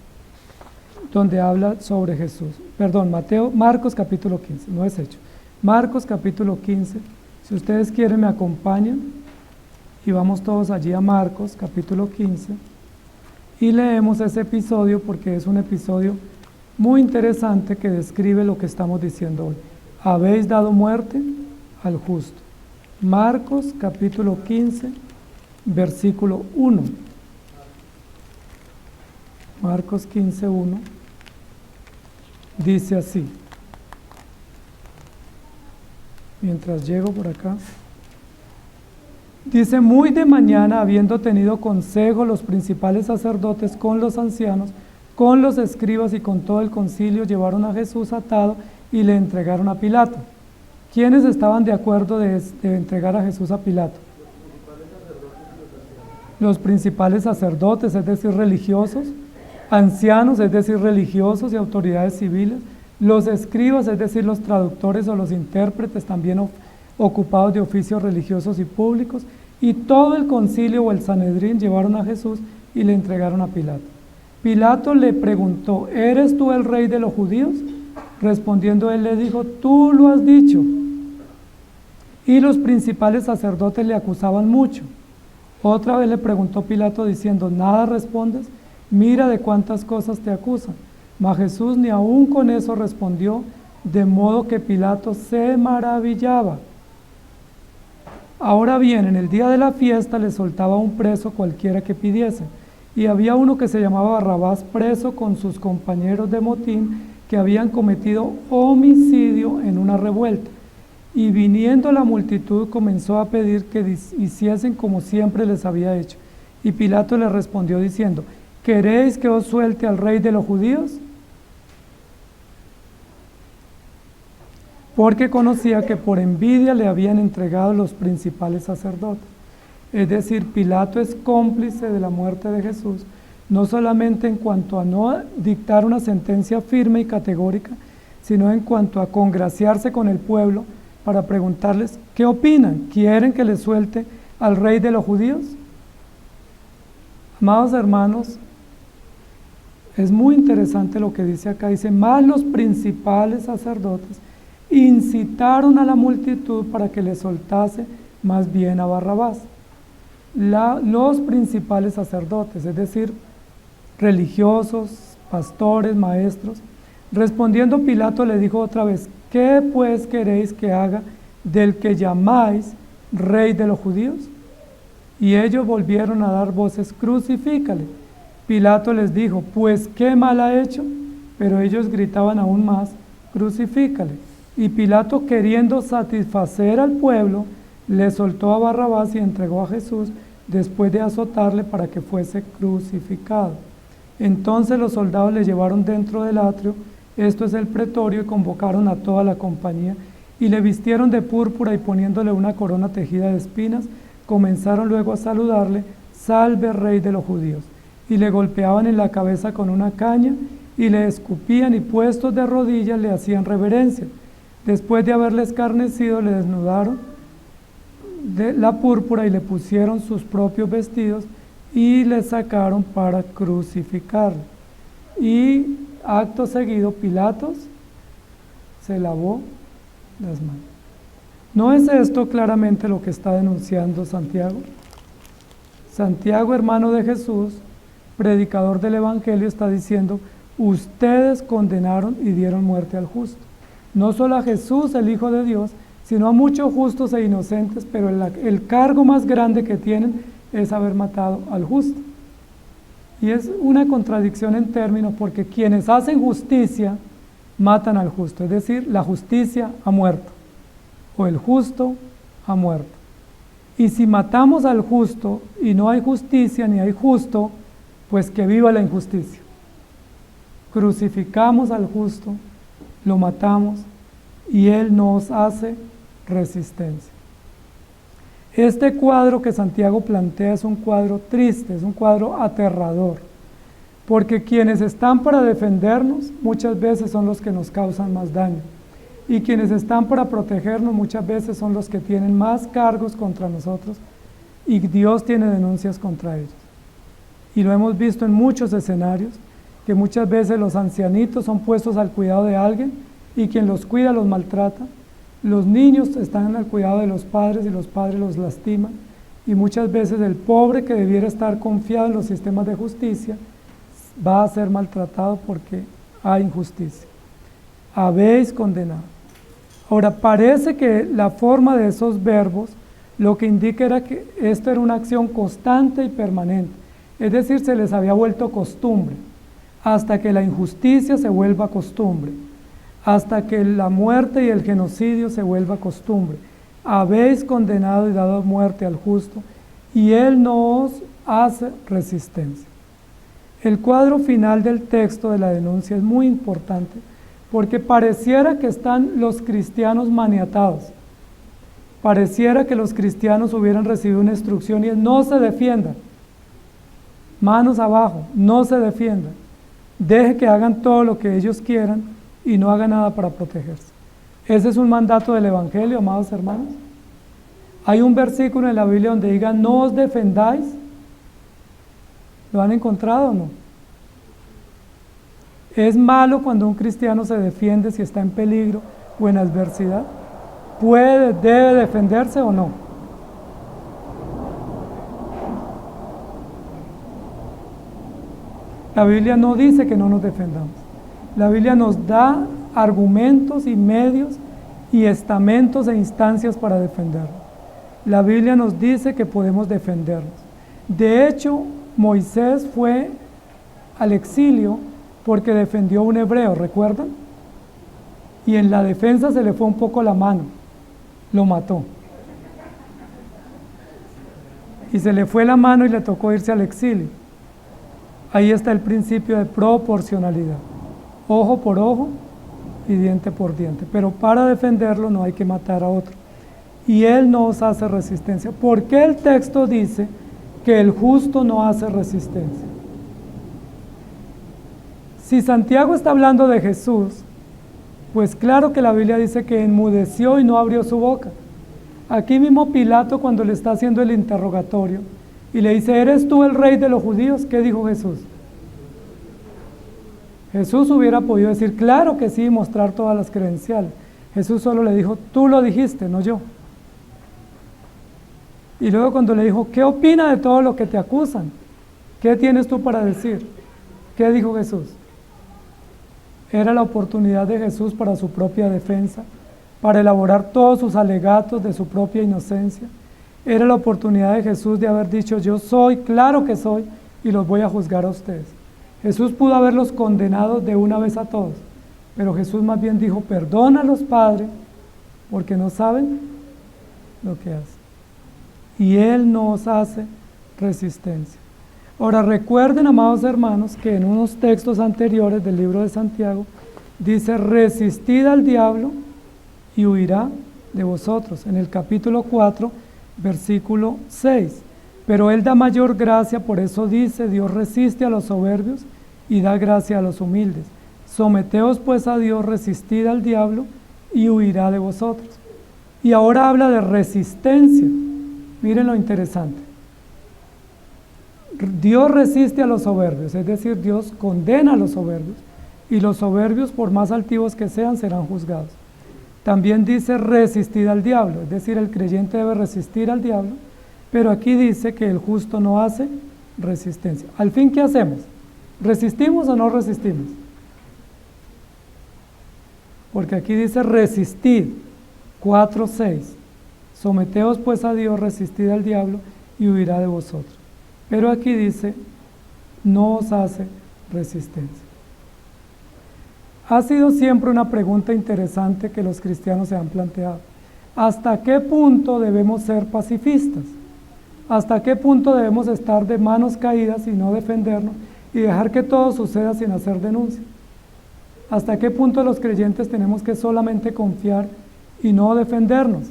Speaker 1: donde habla sobre Jesús. Perdón, Marcos capítulo 15, no es Hechos. Marcos capítulo 15, si ustedes quieren me acompañan y vamos todos allí a Marcos capítulo 15 y leemos ese episodio porque es un episodio muy interesante que describe lo que estamos diciendo hoy. Habéis dado muerte al justo. Marcos capítulo 15, versículo 1. Marcos 15, 1. Dice así. Mientras llego por acá. Dice, muy de mañana, habiendo tenido consejo los principales sacerdotes con los ancianos, con los escribas y con todo el concilio, llevaron a Jesús atado y le entregaron a Pilato. ¿Quiénes estaban de acuerdo de entregar a Jesús a Pilato? Los principales sacerdotes, es decir, religiosos, ancianos, es decir, religiosos y autoridades civiles, los escribas, es decir, los traductores o los intérpretes, también ocupados de oficios religiosos y públicos, y todo el concilio o el Sanedrín llevaron a Jesús y le entregaron a Pilato. Pilato le preguntó, ¿eres tú el rey de los judíos? Respondiendo él le dijo, tú lo has dicho. Y los principales sacerdotes le acusaban mucho. Otra vez le preguntó Pilato diciendo, ¿nada respondes? Mira de cuántas cosas te acusan. Mas Jesús ni aun con eso respondió, de modo que Pilato se maravillaba. Ahora bien, en el día de la fiesta le soltaba un preso cualquiera que pidiese. Y había uno que se llamaba Barrabás preso con sus compañeros de motín que habían cometido homicidio en una revuelta. Y viniendo la multitud comenzó a pedir que hiciesen como siempre les había hecho. Y Pilato le respondió diciendo, ¿queréis que os suelte al rey de los judíos? Porque conocía que por envidia le habían entregado los principales sacerdotes. Es decir, Pilato es cómplice de la muerte de Jesús, no solamente en cuanto a no dictar una sentencia firme y categórica, sino en cuanto a congraciarse con el pueblo para preguntarles, ¿qué opinan? ¿Quieren que le suelte al rey de los judíos? Amados hermanos, es muy interesante lo que dice acá, dice, más los principales sacerdotes incitaron a la multitud para que le soltase más bien a Barrabás. Los principales sacerdotes, es decir, religiosos, pastores, maestros, respondiendo Pilato le dijo otra vez: ¿qué pues queréis que haga del que llamáis rey de los judíos? Y ellos volvieron a dar voces: crucifícale. Pilato les dijo: pues qué mal ha hecho. Pero ellos gritaban aún más: crucifícale. Y Pilato, queriendo satisfacer al pueblo, le soltó a Barrabás y entregó a Jesús después de azotarle para que fuese crucificado. Entonces los soldados le llevaron dentro del atrio, esto es el pretorio, y convocaron a toda la compañía, y le vistieron de púrpura, y poniéndole una corona tejida de espinas, comenzaron luego a saludarle: salve, rey de los judíos. Y le golpeaban en la cabeza con una caña, y le escupían, y puestos de rodillas le hacían reverencia. Después de haberle escarnecido, le desnudaron de la púrpura y le pusieron sus propios vestidos y le sacaron para crucificarlo. Y acto seguido Pilatos se lavó las manos. ¿No es esto claramente lo que está denunciando Santiago? Santiago, hermano de Jesús, predicador del Evangelio, está diciendo: ustedes condenaron y dieron muerte al justo. No solo a Jesús, el Hijo de Dios, sino a muchos justos e inocentes, pero el cargo más grande que tienen es haber matado al justo. Y es una contradicción en términos, porque quienes hacen justicia matan al justo, es decir, la justicia ha muerto, o el justo ha muerto. Y si matamos al justo y no hay justicia ni hay justo, pues que viva la injusticia. Crucificamos al justo, lo matamos y él nos hace resistencia. Este cuadro que Santiago plantea es un cuadro triste, es un cuadro aterrador, porque quienes están para defendernos muchas veces son los que nos causan más daño, y quienes están para protegernos muchas veces son los que tienen más cargos contra nosotros, y Dios tiene denuncias contra ellos. Y lo hemos visto en muchos escenarios, que muchas veces los ancianitos son puestos al cuidado de alguien, y quien los cuida los maltrata. Los niños están al cuidado de los padres y los padres los lastiman, y muchas veces el pobre, que debiera estar confiado en los sistemas de justicia, va a ser maltratado porque hay injusticia. Habéis condenado. Ahora, parece que la forma de esos verbos lo que indica era que esto era una acción constante y permanente, es decir, se les había vuelto costumbre, hasta que la injusticia se vuelva costumbre, hasta que la muerte y el genocidio se vuelva costumbre. Habéis condenado y dado muerte al justo, y él no os hace resistencia. El cuadro final del texto de la denuncia es muy importante, porque pareciera que están los cristianos maniatados. Pareciera que los cristianos hubieran recibido una instrucción, y es: no se defiendan, manos abajo, no se defiendan, deje que hagan todo lo que ellos quieran y no haga nada para protegerse. Ese es un mandato del Evangelio, amados hermanos. Hay un versículo en la Biblia donde diga: no os defendáis. ¿Lo han encontrado o no? ¿Es malo cuando un cristiano se defiende si está en peligro o en adversidad? ¿Debe defenderse o no? La Biblia no dice que no nos defendamos. La Biblia nos da argumentos y medios y estamentos e instancias para defendernos. La Biblia nos dice que podemos defendernos. De hecho, Moisés fue al exilio porque defendió a un hebreo, ¿recuerdan? Y en la defensa se le fue un poco la mano, lo mató. Y se le fue la mano y le tocó irse al exilio. Ahí está el principio de proporcionalidad. Ojo por ojo y diente por diente. Pero para defenderlo no hay que matar a otro. Y él no os hace resistencia. ¿Por qué el texto dice que el justo no hace resistencia? Si Santiago está hablando de Jesús, pues claro que la Biblia dice que enmudeció y no abrió su boca. Aquí mismo Pilato, cuando le está haciendo el interrogatorio y le dice: ¿eres tú el rey de los judíos? ¿Qué dijo Jesús? Jesús hubiera podido decir: claro que sí, mostrar todas las credenciales. Jesús solo le dijo: tú lo dijiste, no yo. Y luego cuando le dijo, ¿qué opina de todo lo que te acusan? ¿Qué tienes tú para decir? ¿Qué dijo Jesús? Era la oportunidad de Jesús para su propia defensa, para elaborar todos sus alegatos de su propia inocencia. Era la oportunidad de Jesús de haber dicho, yo soy, claro que soy, y los voy a juzgar a ustedes. Jesús pudo haberlos condenado de una vez a todos, pero Jesús más bien dijo, perdónalos, Padre, porque no saben lo que hacen. Y Él nos hace resistencia. Ahora recuerden, amados hermanos, que en unos textos anteriores del libro de Santiago dice, resistid al diablo y huirá de vosotros. En el capítulo 4, versículo 6. Pero Él da mayor gracia, por eso dice, Dios resiste a los soberbios y da gracia a los humildes. Someteos pues a Dios, resistid al diablo y huirá de vosotros. Y ahora habla de resistencia. Miren lo interesante. Dios resiste a los soberbios, es decir, Dios condena a los soberbios, y los soberbios, por más altivos que sean, serán juzgados. También dice resistir al diablo, es decir, el creyente debe resistir al diablo, pero aquí dice que el justo no hace resistencia. Al fin, ¿qué hacemos? ¿Resistimos o no resistimos? Porque aquí dice resistir, 4:6. Someteos pues a Dios, resistid al diablo y huirá de vosotros. Pero aquí dice, no os hace resistencia. Ha sido siempre una pregunta interesante que los cristianos se han planteado. ¿Hasta qué punto debemos ser pacifistas? ¿Hasta qué punto debemos estar de manos caídas y no defendernos y dejar que todo suceda sin hacer denuncia? ¿Hasta qué punto los creyentes tenemos que solamente confiar y no defendernos?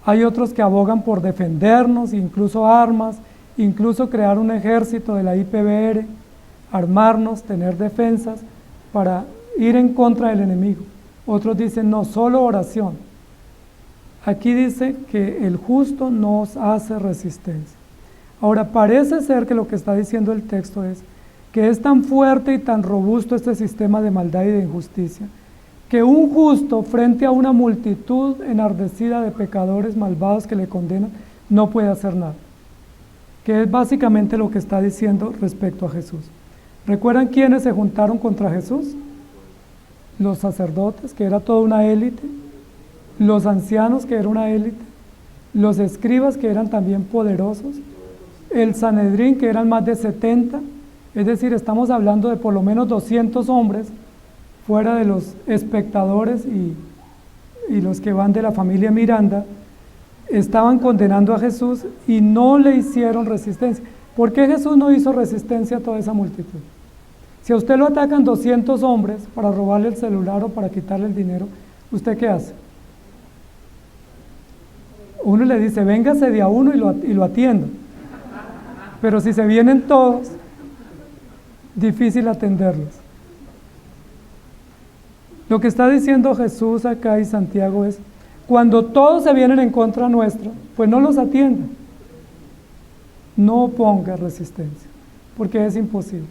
Speaker 1: Hay otros que abogan por defendernos, incluso armas, incluso crear un ejército de la IPBR, armarnos, tener defensas para ir en contra del enemigo. Otros dicen, no, solo oración. Aquí dice que el justo nos hace resistencia. Ahora, parece ser que lo que está diciendo el texto es que es tan fuerte y tan robusto este sistema de maldad y de injusticia, que un justo frente a una multitud enardecida de pecadores malvados que le condenan, no puede hacer nada. Que es básicamente lo que está diciendo respecto a Jesús. ¿Recuerdan quiénes se juntaron contra Jesús? Los sacerdotes, que era toda una élite, los ancianos, que era una élite, los escribas, que eran también poderosos, el Sanedrín, que eran más de 70, es decir, estamos hablando de por lo menos 200 hombres, fuera de los espectadores y los que van de la familia Miranda, estaban condenando a Jesús y no le hicieron resistencia. ¿Por qué Jesús no hizo resistencia a toda esa multitud? Si a usted lo atacan 200 hombres para robarle el celular o para quitarle el dinero, ¿usted qué hace? Uno le dice, véngase de a uno y lo atiendo. Pero si se vienen todos, difícil atenderlos. Lo que está diciendo Jesús acá y Santiago es, cuando todos se vienen en contra nuestra, pues no los atienda. No ponga resistencia, porque es imposible.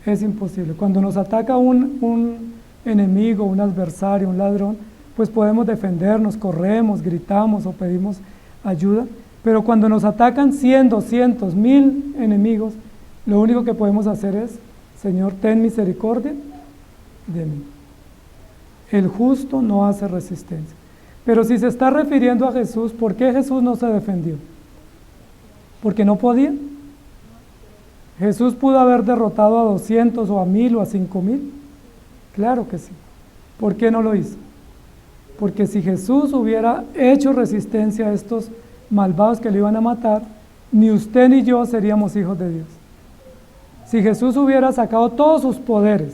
Speaker 1: Es imposible. Cuando nos ataca un enemigo, un adversario, un ladrón, pues podemos defendernos, corremos, gritamos o pedimos ayuda. Pero cuando nos atacan 100, 200, 1000 enemigos, lo único que podemos hacer es, Señor, ten misericordia de mí. El justo no hace resistencia. Pero si se está refiriendo a Jesús, ¿por qué Jesús no se defendió? ¿Porque no podía? ¿Jesús pudo haber derrotado a 200 o a 1000 o a 5000? Claro que sí. ¿Por qué no lo hizo? Porque si Jesús hubiera hecho resistencia a estos malvados que le iban a matar, ni usted ni yo seríamos hijos de Dios. Si Jesús hubiera sacado todos sus poderes,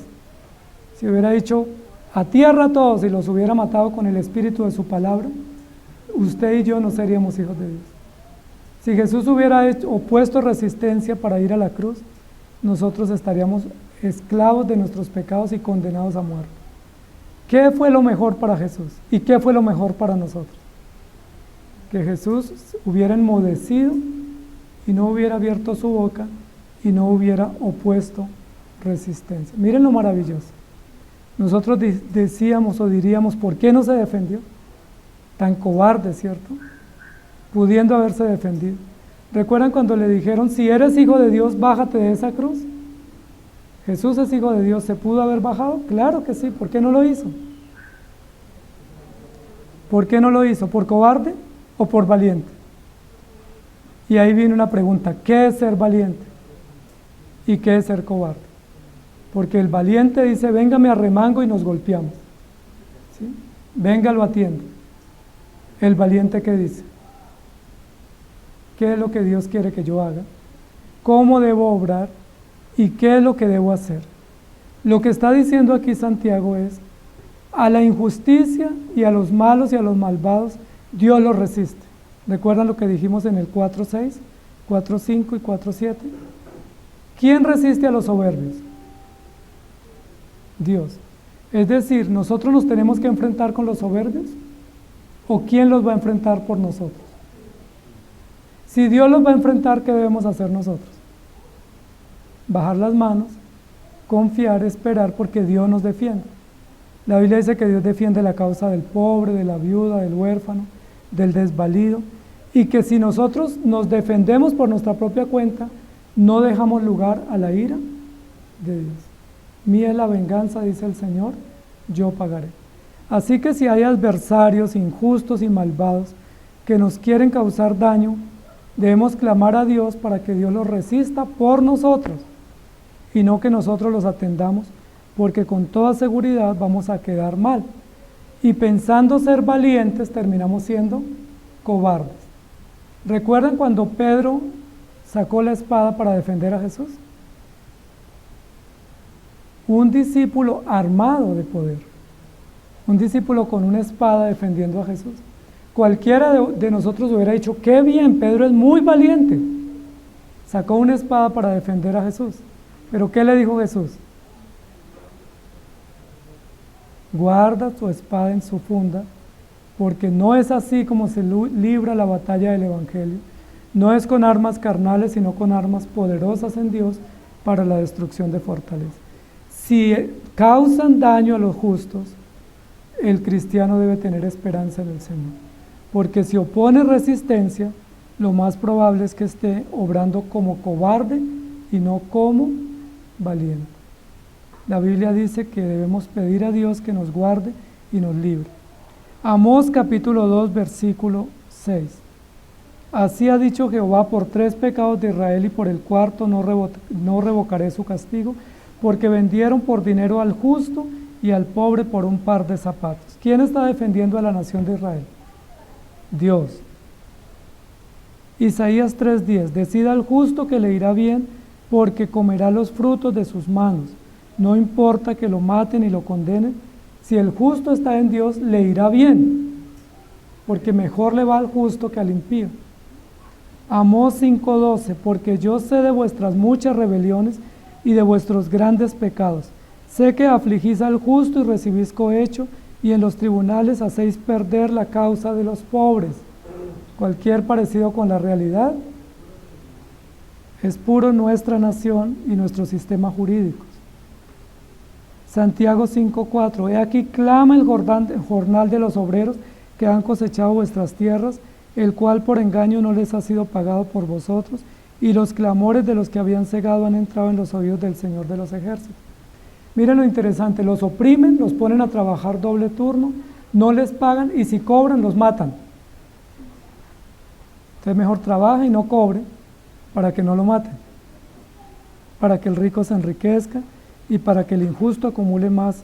Speaker 1: si hubiera dicho a tierra a todos y los hubiera matado con el espíritu de su palabra, usted y yo no seríamos hijos de Dios. Si Jesús hubiera opuesto resistencia para ir a la cruz, nosotros estaríamos esclavos de nuestros pecados y condenados a muerte. ¿Qué fue lo mejor para Jesús? ¿Y qué fue lo mejor para nosotros? Que Jesús hubiera enmudecido y no hubiera abierto su boca y no hubiera opuesto resistencia. Miren lo maravilloso. Nosotros decíamos o diríamos, ¿por qué no se defendió? Tan cobarde, ¿cierto? pudiendo haberse defendido. ¿Recuerdan cuando le dijeron, si eres hijo de Dios, bájate de esa cruz? Jesús es hijo de Dios, ¿se pudo haber bajado? Claro que sí, ¿por qué no lo hizo? ¿Por qué no lo hizo? ¿Por cobarde o por valiente? Y ahí viene una pregunta, ¿qué es ser valiente? ¿Y qué es ser cobarde? Porque el valiente dice, venga, me arremango y nos golpeamos. ¿Sí? Venga, lo atiendo. El valiente, ¿qué dice? ¿Qué es lo que Dios quiere que yo haga? ¿Cómo debo obrar? ¿Y qué es lo que debo hacer? Lo que está diciendo aquí Santiago es, a la injusticia y a los malos y a los malvados, Dios los resiste. ¿Recuerdan lo que dijimos en el 4.6, 4.5 y 4.7? ¿Quién resiste a los soberbios? Dios. Es decir, ¿nosotros nos tenemos que enfrentar con los soberbios? ¿O quién los va a enfrentar por nosotros? Si Dios los va a enfrentar, ¿qué debemos hacer nosotros? Bajar las manos, confiar, esperar, porque Dios nos defiende. La Biblia dice que Dios defiende la causa del pobre, de la viuda, del huérfano, del desvalido, y que si nosotros nos defendemos por nuestra propia cuenta, no dejamos lugar a la ira de Dios. Mía es la venganza, dice el Señor, yo pagaré. Así que si hay adversarios injustos y malvados que nos quieren causar daño, debemos clamar a Dios para que Dios los resista por nosotros y no que nosotros los atendamos, porque con toda seguridad vamos a quedar mal. Y pensando ser valientes, terminamos siendo cobardes. ¿Recuerdan cuando Pedro sacó la espada para defender a Jesús? Un discípulo armado de poder, un discípulo con una espada defendiendo a Jesús. Cualquiera de nosotros hubiera dicho, qué bien, Pedro es muy valiente. Sacó una espada para defender a Jesús. Pero ¿qué le dijo Jesús? Guarda tu espada en su funda, porque no es así como se libra la batalla del Evangelio. No es con armas carnales, sino con armas poderosas en Dios para la destrucción de fortalezas. Si causan daño a los justos, el cristiano debe tener esperanza en el Señor. Porque si opone resistencia, lo más probable es que esté obrando como cobarde y no como valiente. La Biblia dice que debemos pedir a Dios que nos guarde y nos libre. Amós capítulo 2, versículo 6. Así ha dicho Jehová, por 3 pecados de Israel y por el cuarto no revocaré su castigo, porque vendieron por dinero al justo y al pobre por un par de zapatos. ¿Quién está defendiendo a la nación de Israel? Dios. Isaías 3:10, decida al justo que le irá bien, porque comerá los frutos de sus manos. No importa que lo maten y lo condenen, si el justo está en Dios, le irá bien, porque mejor le va al justo que al impío. Amós 5:12, porque yo sé de vuestras muchas rebeliones y de vuestros grandes pecados. Sé que afligís al justo y recibís cohecho, y en los tribunales hacéis perder la causa de los pobres. Cualquier parecido con la realidad es puro nuestra nación y nuestros sistemas jurídicos. Santiago 5:4, he aquí clama el jornal de los obreros que han cosechado vuestras tierras, el cual por engaño no les ha sido pagado por vosotros, y los clamores de los que habían cegado han entrado en los oídos del Señor de los ejércitos. Miren lo interesante, los oprimen, los ponen a trabajar doble turno, no les pagan y si cobran los matan. Entonces mejor trabaja y no cobre para que no lo maten, para que el rico se enriquezca y para que el injusto acumule más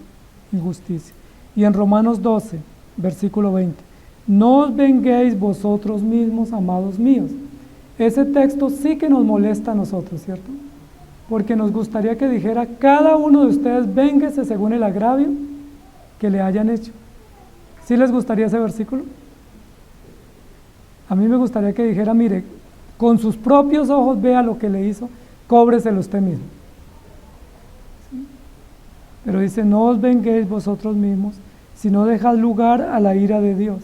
Speaker 1: injusticia. Y en Romanos 12, versículo 20, no os venguéis vosotros mismos, amados míos. Ese texto sí que nos molesta a nosotros, ¿cierto? Porque nos gustaría que dijera, cada uno de ustedes vénguese según el agravio que le hayan hecho. ¿Sí les gustaría ese versículo? A mí me gustaría que dijera, mire, con sus propios ojos vea lo que le hizo, cóbreselo usted mismo. ¿Sí? Pero dice, no os venguéis vosotros mismos, sino dejad lugar a la ira de Dios.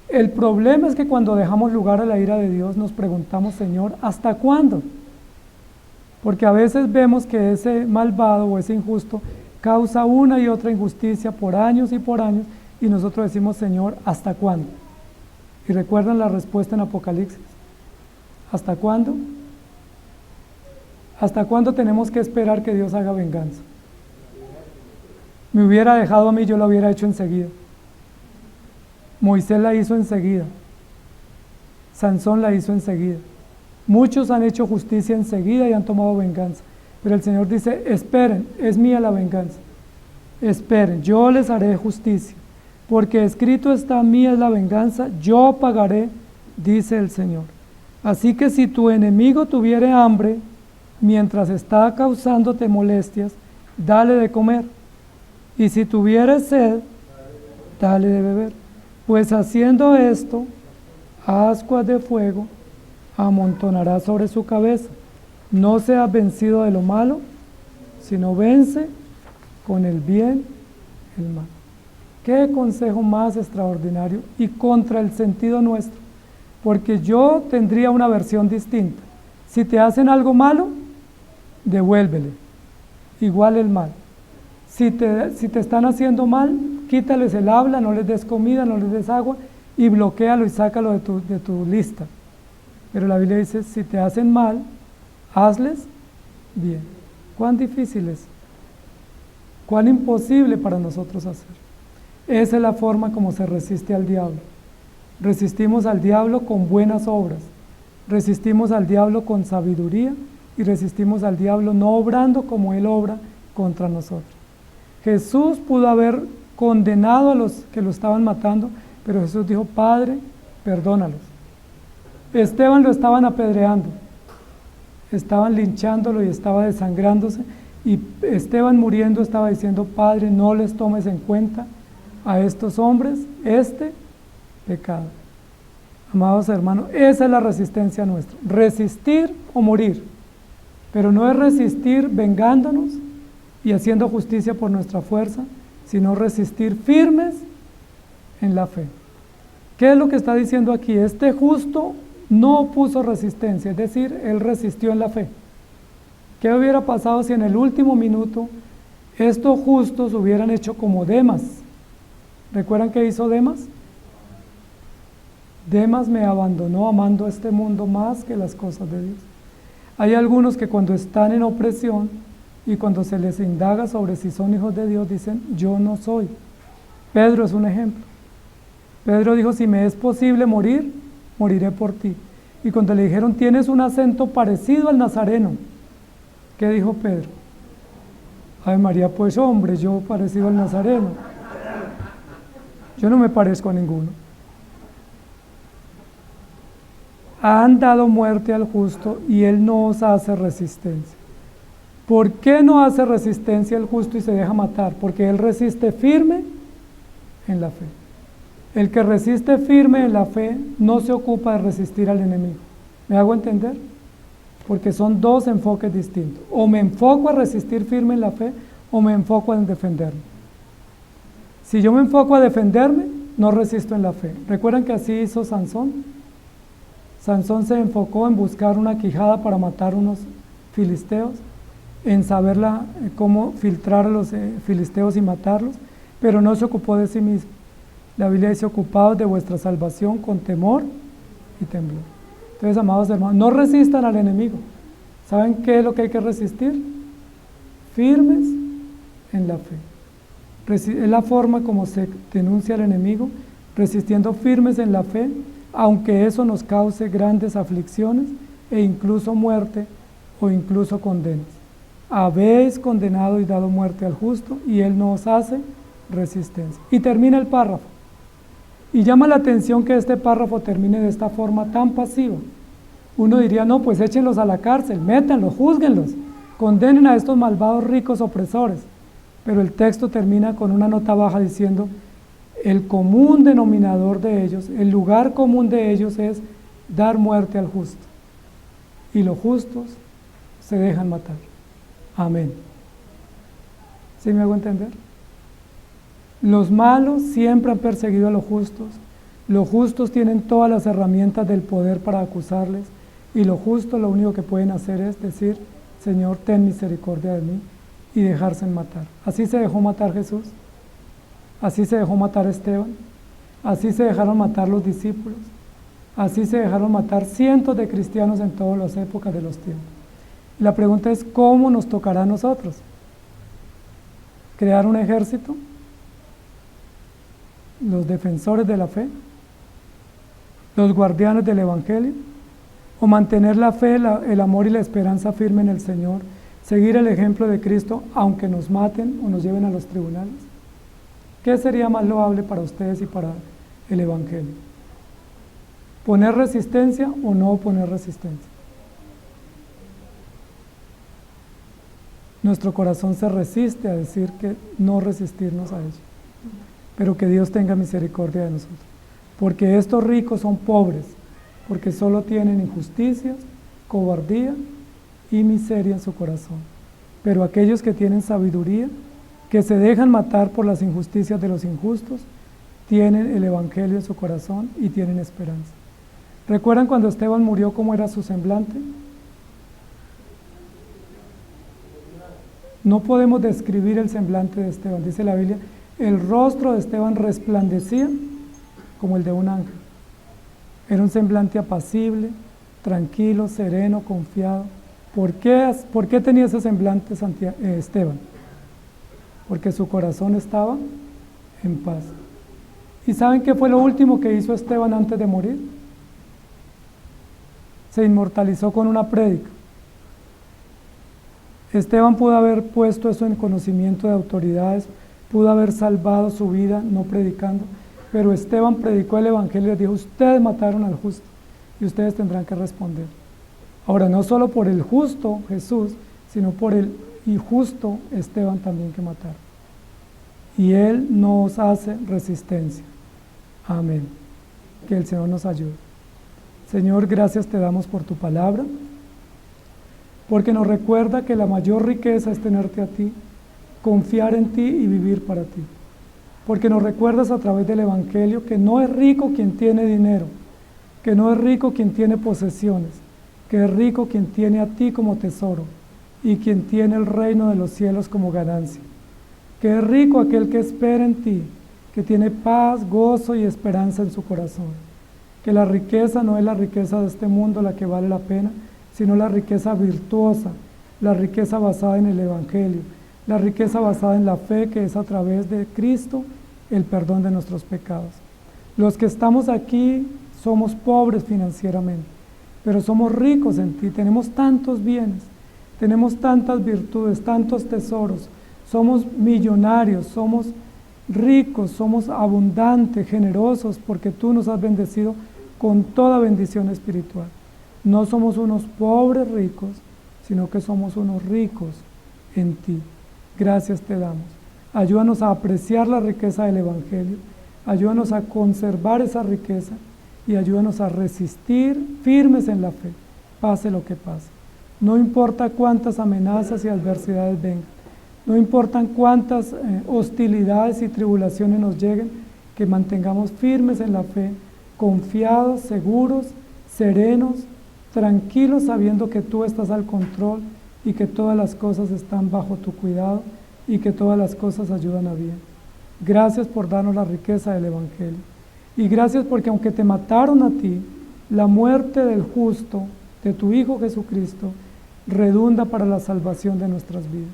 Speaker 1: El problema es que cuando dejamos lugar a la ira de Dios nos preguntamos, Señor, ¿hasta cuándo? Porque a veces vemos que ese malvado o ese injusto causa una y otra injusticia por años y nosotros decimos, Señor, ¿hasta cuándo? Y recuerdan la respuesta en Apocalipsis. ¿Hasta cuándo? ¿Hasta cuándo tenemos que esperar que Dios haga venganza? Me hubiera dejado a mí, yo lo hubiera hecho enseguida. Moisés la hizo enseguida. Sansón la hizo enseguida. Muchos han hecho justicia enseguida y han tomado venganza. Pero el Señor dice, esperen, es mía la venganza. Esperen, yo les haré justicia. Porque escrito está, mía es la venganza, yo pagaré, dice el Señor. Así que si tu enemigo tuviere hambre, mientras está causándote molestias, dale de comer. Y si tuviere sed, dale de beber. Pues haciendo esto, ascuas de fuego amontonará sobre su cabeza. No seas vencido de lo malo, sino vence con el bien el mal. Qué consejo más extraordinario y contra el sentido nuestro, porque yo tendría una versión distinta. Si te hacen algo malo, devuélvele, igual el mal. Si te están haciendo mal, quítales el habla, no les des comida, no les des agua y bloquéalo y sácalo de tu lista. Pero la Biblia dice, si te hacen mal, hazles bien. ¿Cuán difícil es? ¿Cuán imposible para nosotros hacer? Esa es la forma como se resiste al diablo. Resistimos al diablo con buenas obras, resistimos al diablo con sabiduría y resistimos al diablo no obrando como él obra contra nosotros. Jesús pudo haber condenado a los que lo estaban matando, pero Jesús dijo, Padre, perdónalos. Esteban lo estaban apedreando, estaban linchándolo y estaba desangrándose, y Esteban muriendo estaba diciendo, Padre, no les tomes en cuenta a estos hombres este pecado. Amados hermanos, esa es la resistencia nuestra, resistir o morir, pero no es resistir vengándonos y haciendo justicia por nuestra fuerza, sino resistir firmes en la fe. ¿Qué es lo que está diciendo aquí? Este justo no puso resistencia, es decir, él resistió en la fe. ¿Qué hubiera pasado si en el último minuto estos justos hubieran hecho como Demas? ¿Recuerdan qué hizo Demas? Demas me abandonó amando este mundo más que las cosas de Dios. Hay algunos que cuando están en opresión y cuando se les indaga sobre si son hijos de Dios, dicen, yo no soy. Pedro es un ejemplo. Pedro dijo, si me es posible morir, moriré por ti. Y cuando le dijeron, tienes un acento parecido al nazareno, ¿qué dijo Pedro? Ay María, pues hombre, yo parecido al nazareno. Yo no me parezco a ninguno. Han dado muerte al justo y él no os hace resistencia. ¿Por qué no hace resistencia el justo y se deja matar? Porque él resiste firme en la fe. El que resiste firme en la fe no se ocupa de resistir al enemigo. ¿Me hago entender? Porque son dos enfoques distintos. O me enfoco a resistir firme en la fe o me enfoco en defenderme. Si yo me enfoco a defenderme, no resisto en la fe. ¿Recuerdan que así hizo Sansón? Sansón se enfocó en buscar una quijada para matar unos filisteos, en saber cómo filtrar a los filisteos y matarlos, pero no se ocupó de sí mismo. La Biblia dice, ocupados de vuestra salvación con temor y temblor. Entonces, amados hermanos, no resistan al enemigo. ¿Saben qué es lo que hay que resistir? Firmes en la fe. Es la forma como se denuncia al enemigo, resistiendo firmes en la fe, aunque eso nos cause grandes aflicciones e incluso muerte o incluso condenas. Habéis condenado y dado muerte al justo y él no os hace resistencia. Y termina el párrafo. Y llama la atención que este párrafo termine de esta forma tan pasiva. Uno diría, no, pues échenlos a la cárcel, métanlos, júzguenlos, condenen a estos malvados ricos opresores. Pero el texto termina con una nota baja diciendo, el común denominador de ellos, el lugar común de ellos es dar muerte al justo. Y los justos se dejan matar. Amén. ¿Sí me hago entender? Los malos siempre han perseguido a los justos tienen todas las herramientas del poder para acusarles, y los justos lo único que pueden hacer es decir, Señor, ten misericordia de mí, y dejarse matar. Así se dejó matar Jesús, así se dejó matar Esteban, así se dejaron matar los discípulos, Así se dejaron matar cientos de cristianos en todas las épocas de los tiempos. Y la pregunta es, ¿cómo nos tocará a nosotros? ¿Crear un ejército? ¿Los defensores de la fe? ¿Los guardianes del Evangelio? ¿O mantener la fe, el amor y la esperanza firme en el Señor? ¿Seguir el ejemplo de Cristo aunque nos maten o nos lleven a los tribunales? ¿Qué sería más loable para ustedes y para el Evangelio? ¿Poner resistencia o no poner resistencia? Nuestro corazón se resiste a decir que no resistirnos a ello, pero que Dios tenga misericordia de nosotros, porque estos ricos son pobres, porque solo tienen injusticias, cobardía y miseria en su corazón, pero aquellos que tienen sabiduría, que se dejan matar por las injusticias de los injustos, tienen el Evangelio en su corazón y tienen esperanza. ¿Recuerdan cuando Esteban murió cómo era su semblante? No podemos describir el semblante de Esteban, dice la Biblia, el rostro de Esteban resplandecía como el de un ángel. Era un semblante apacible, tranquilo, sereno, confiado. ¿Por qué tenía ese semblante Esteban? Porque su corazón estaba en paz. ¿Y saben qué fue lo último que hizo Esteban antes de morir? Se inmortalizó con una prédica. Esteban pudo haber puesto eso en conocimiento de autoridades, pudo haber salvado su vida no predicando, pero Esteban predicó el Evangelio y les dijo, ustedes mataron al justo y ustedes tendrán que responder. Ahora, no solo por el justo Jesús, sino por el injusto Esteban también que mataron. Y Él nos hace resistencia. Amén. Que el Señor nos ayude. Señor, gracias te damos por tu palabra, porque nos recuerda que la mayor riqueza es tenerte a ti, confiar en ti y vivir para ti. Porque nos recuerdas a través del Evangelio que no es rico quien tiene dinero, que no es rico quien tiene posesiones, que es rico quien tiene a ti como tesoro y quien tiene el reino de los cielos como ganancia. Que es rico aquel que espera en ti, que tiene paz, gozo y esperanza en su corazón. Que la riqueza no es la riqueza de este mundo la que vale la pena, sino la riqueza virtuosa, la riqueza basada en el Evangelio, la riqueza basada en la fe que es a través de Cristo el perdón de nuestros pecados. Los que estamos aquí somos pobres financieramente, pero somos ricos en ti, tenemos tantos bienes, tenemos tantas virtudes, tantos tesoros, somos millonarios, somos ricos, somos abundantes, generosos, porque tú nos has bendecido con toda bendición espiritual. No somos unos pobres ricos, sino que somos unos ricos en ti. Gracias te damos. Ayúdanos a apreciar la riqueza del Evangelio, ayúdanos a conservar esa riqueza y ayúdanos a resistir firmes en la fe, pase lo que pase. No importa cuántas amenazas y adversidades vengan, no importan cuántas hostilidades y tribulaciones nos lleguen, que mantengamos firmes en la fe, confiados, seguros, serenos, tranquilos, sabiendo que tú estás al control y que todas las cosas están bajo tu cuidado y que todas las cosas ayudan a bien. Gracias por darnos la riqueza del Evangelio. Y gracias porque aunque te mataron a ti, la muerte del justo, de tu Hijo Jesucristo, redunda para la salvación de nuestras vidas.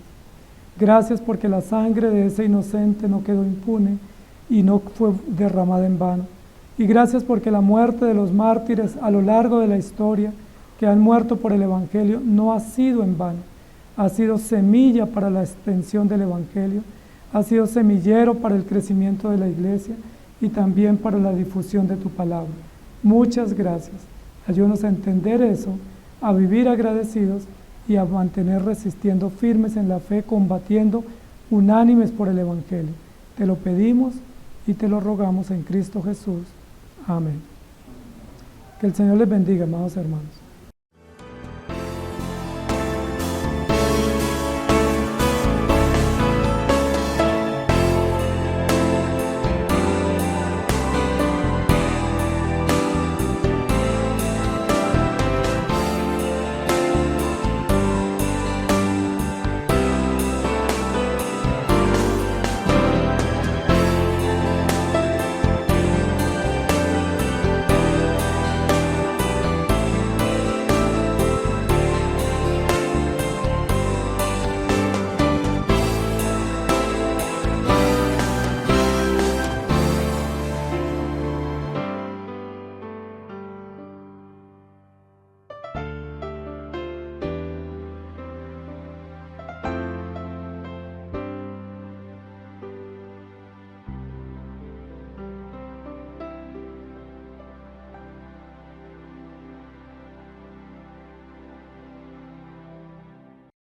Speaker 1: Gracias porque la sangre de ese inocente no quedó impune y no fue derramada en vano. Y gracias porque la muerte de los mártires a lo largo de la historia que han muerto por el Evangelio no ha sido en vano, ha sido semilla para la extensión del Evangelio, ha sido semillero para el crecimiento de la iglesia y también para la difusión de tu palabra. Muchas gracias. Ayúdanos a entender eso, a vivir agradecidos y a mantener resistiendo firmes en la fe, combatiendo unánimes por el Evangelio. Te lo pedimos y te lo rogamos en Cristo Jesús. Amén. Que el Señor les bendiga, amados hermanos.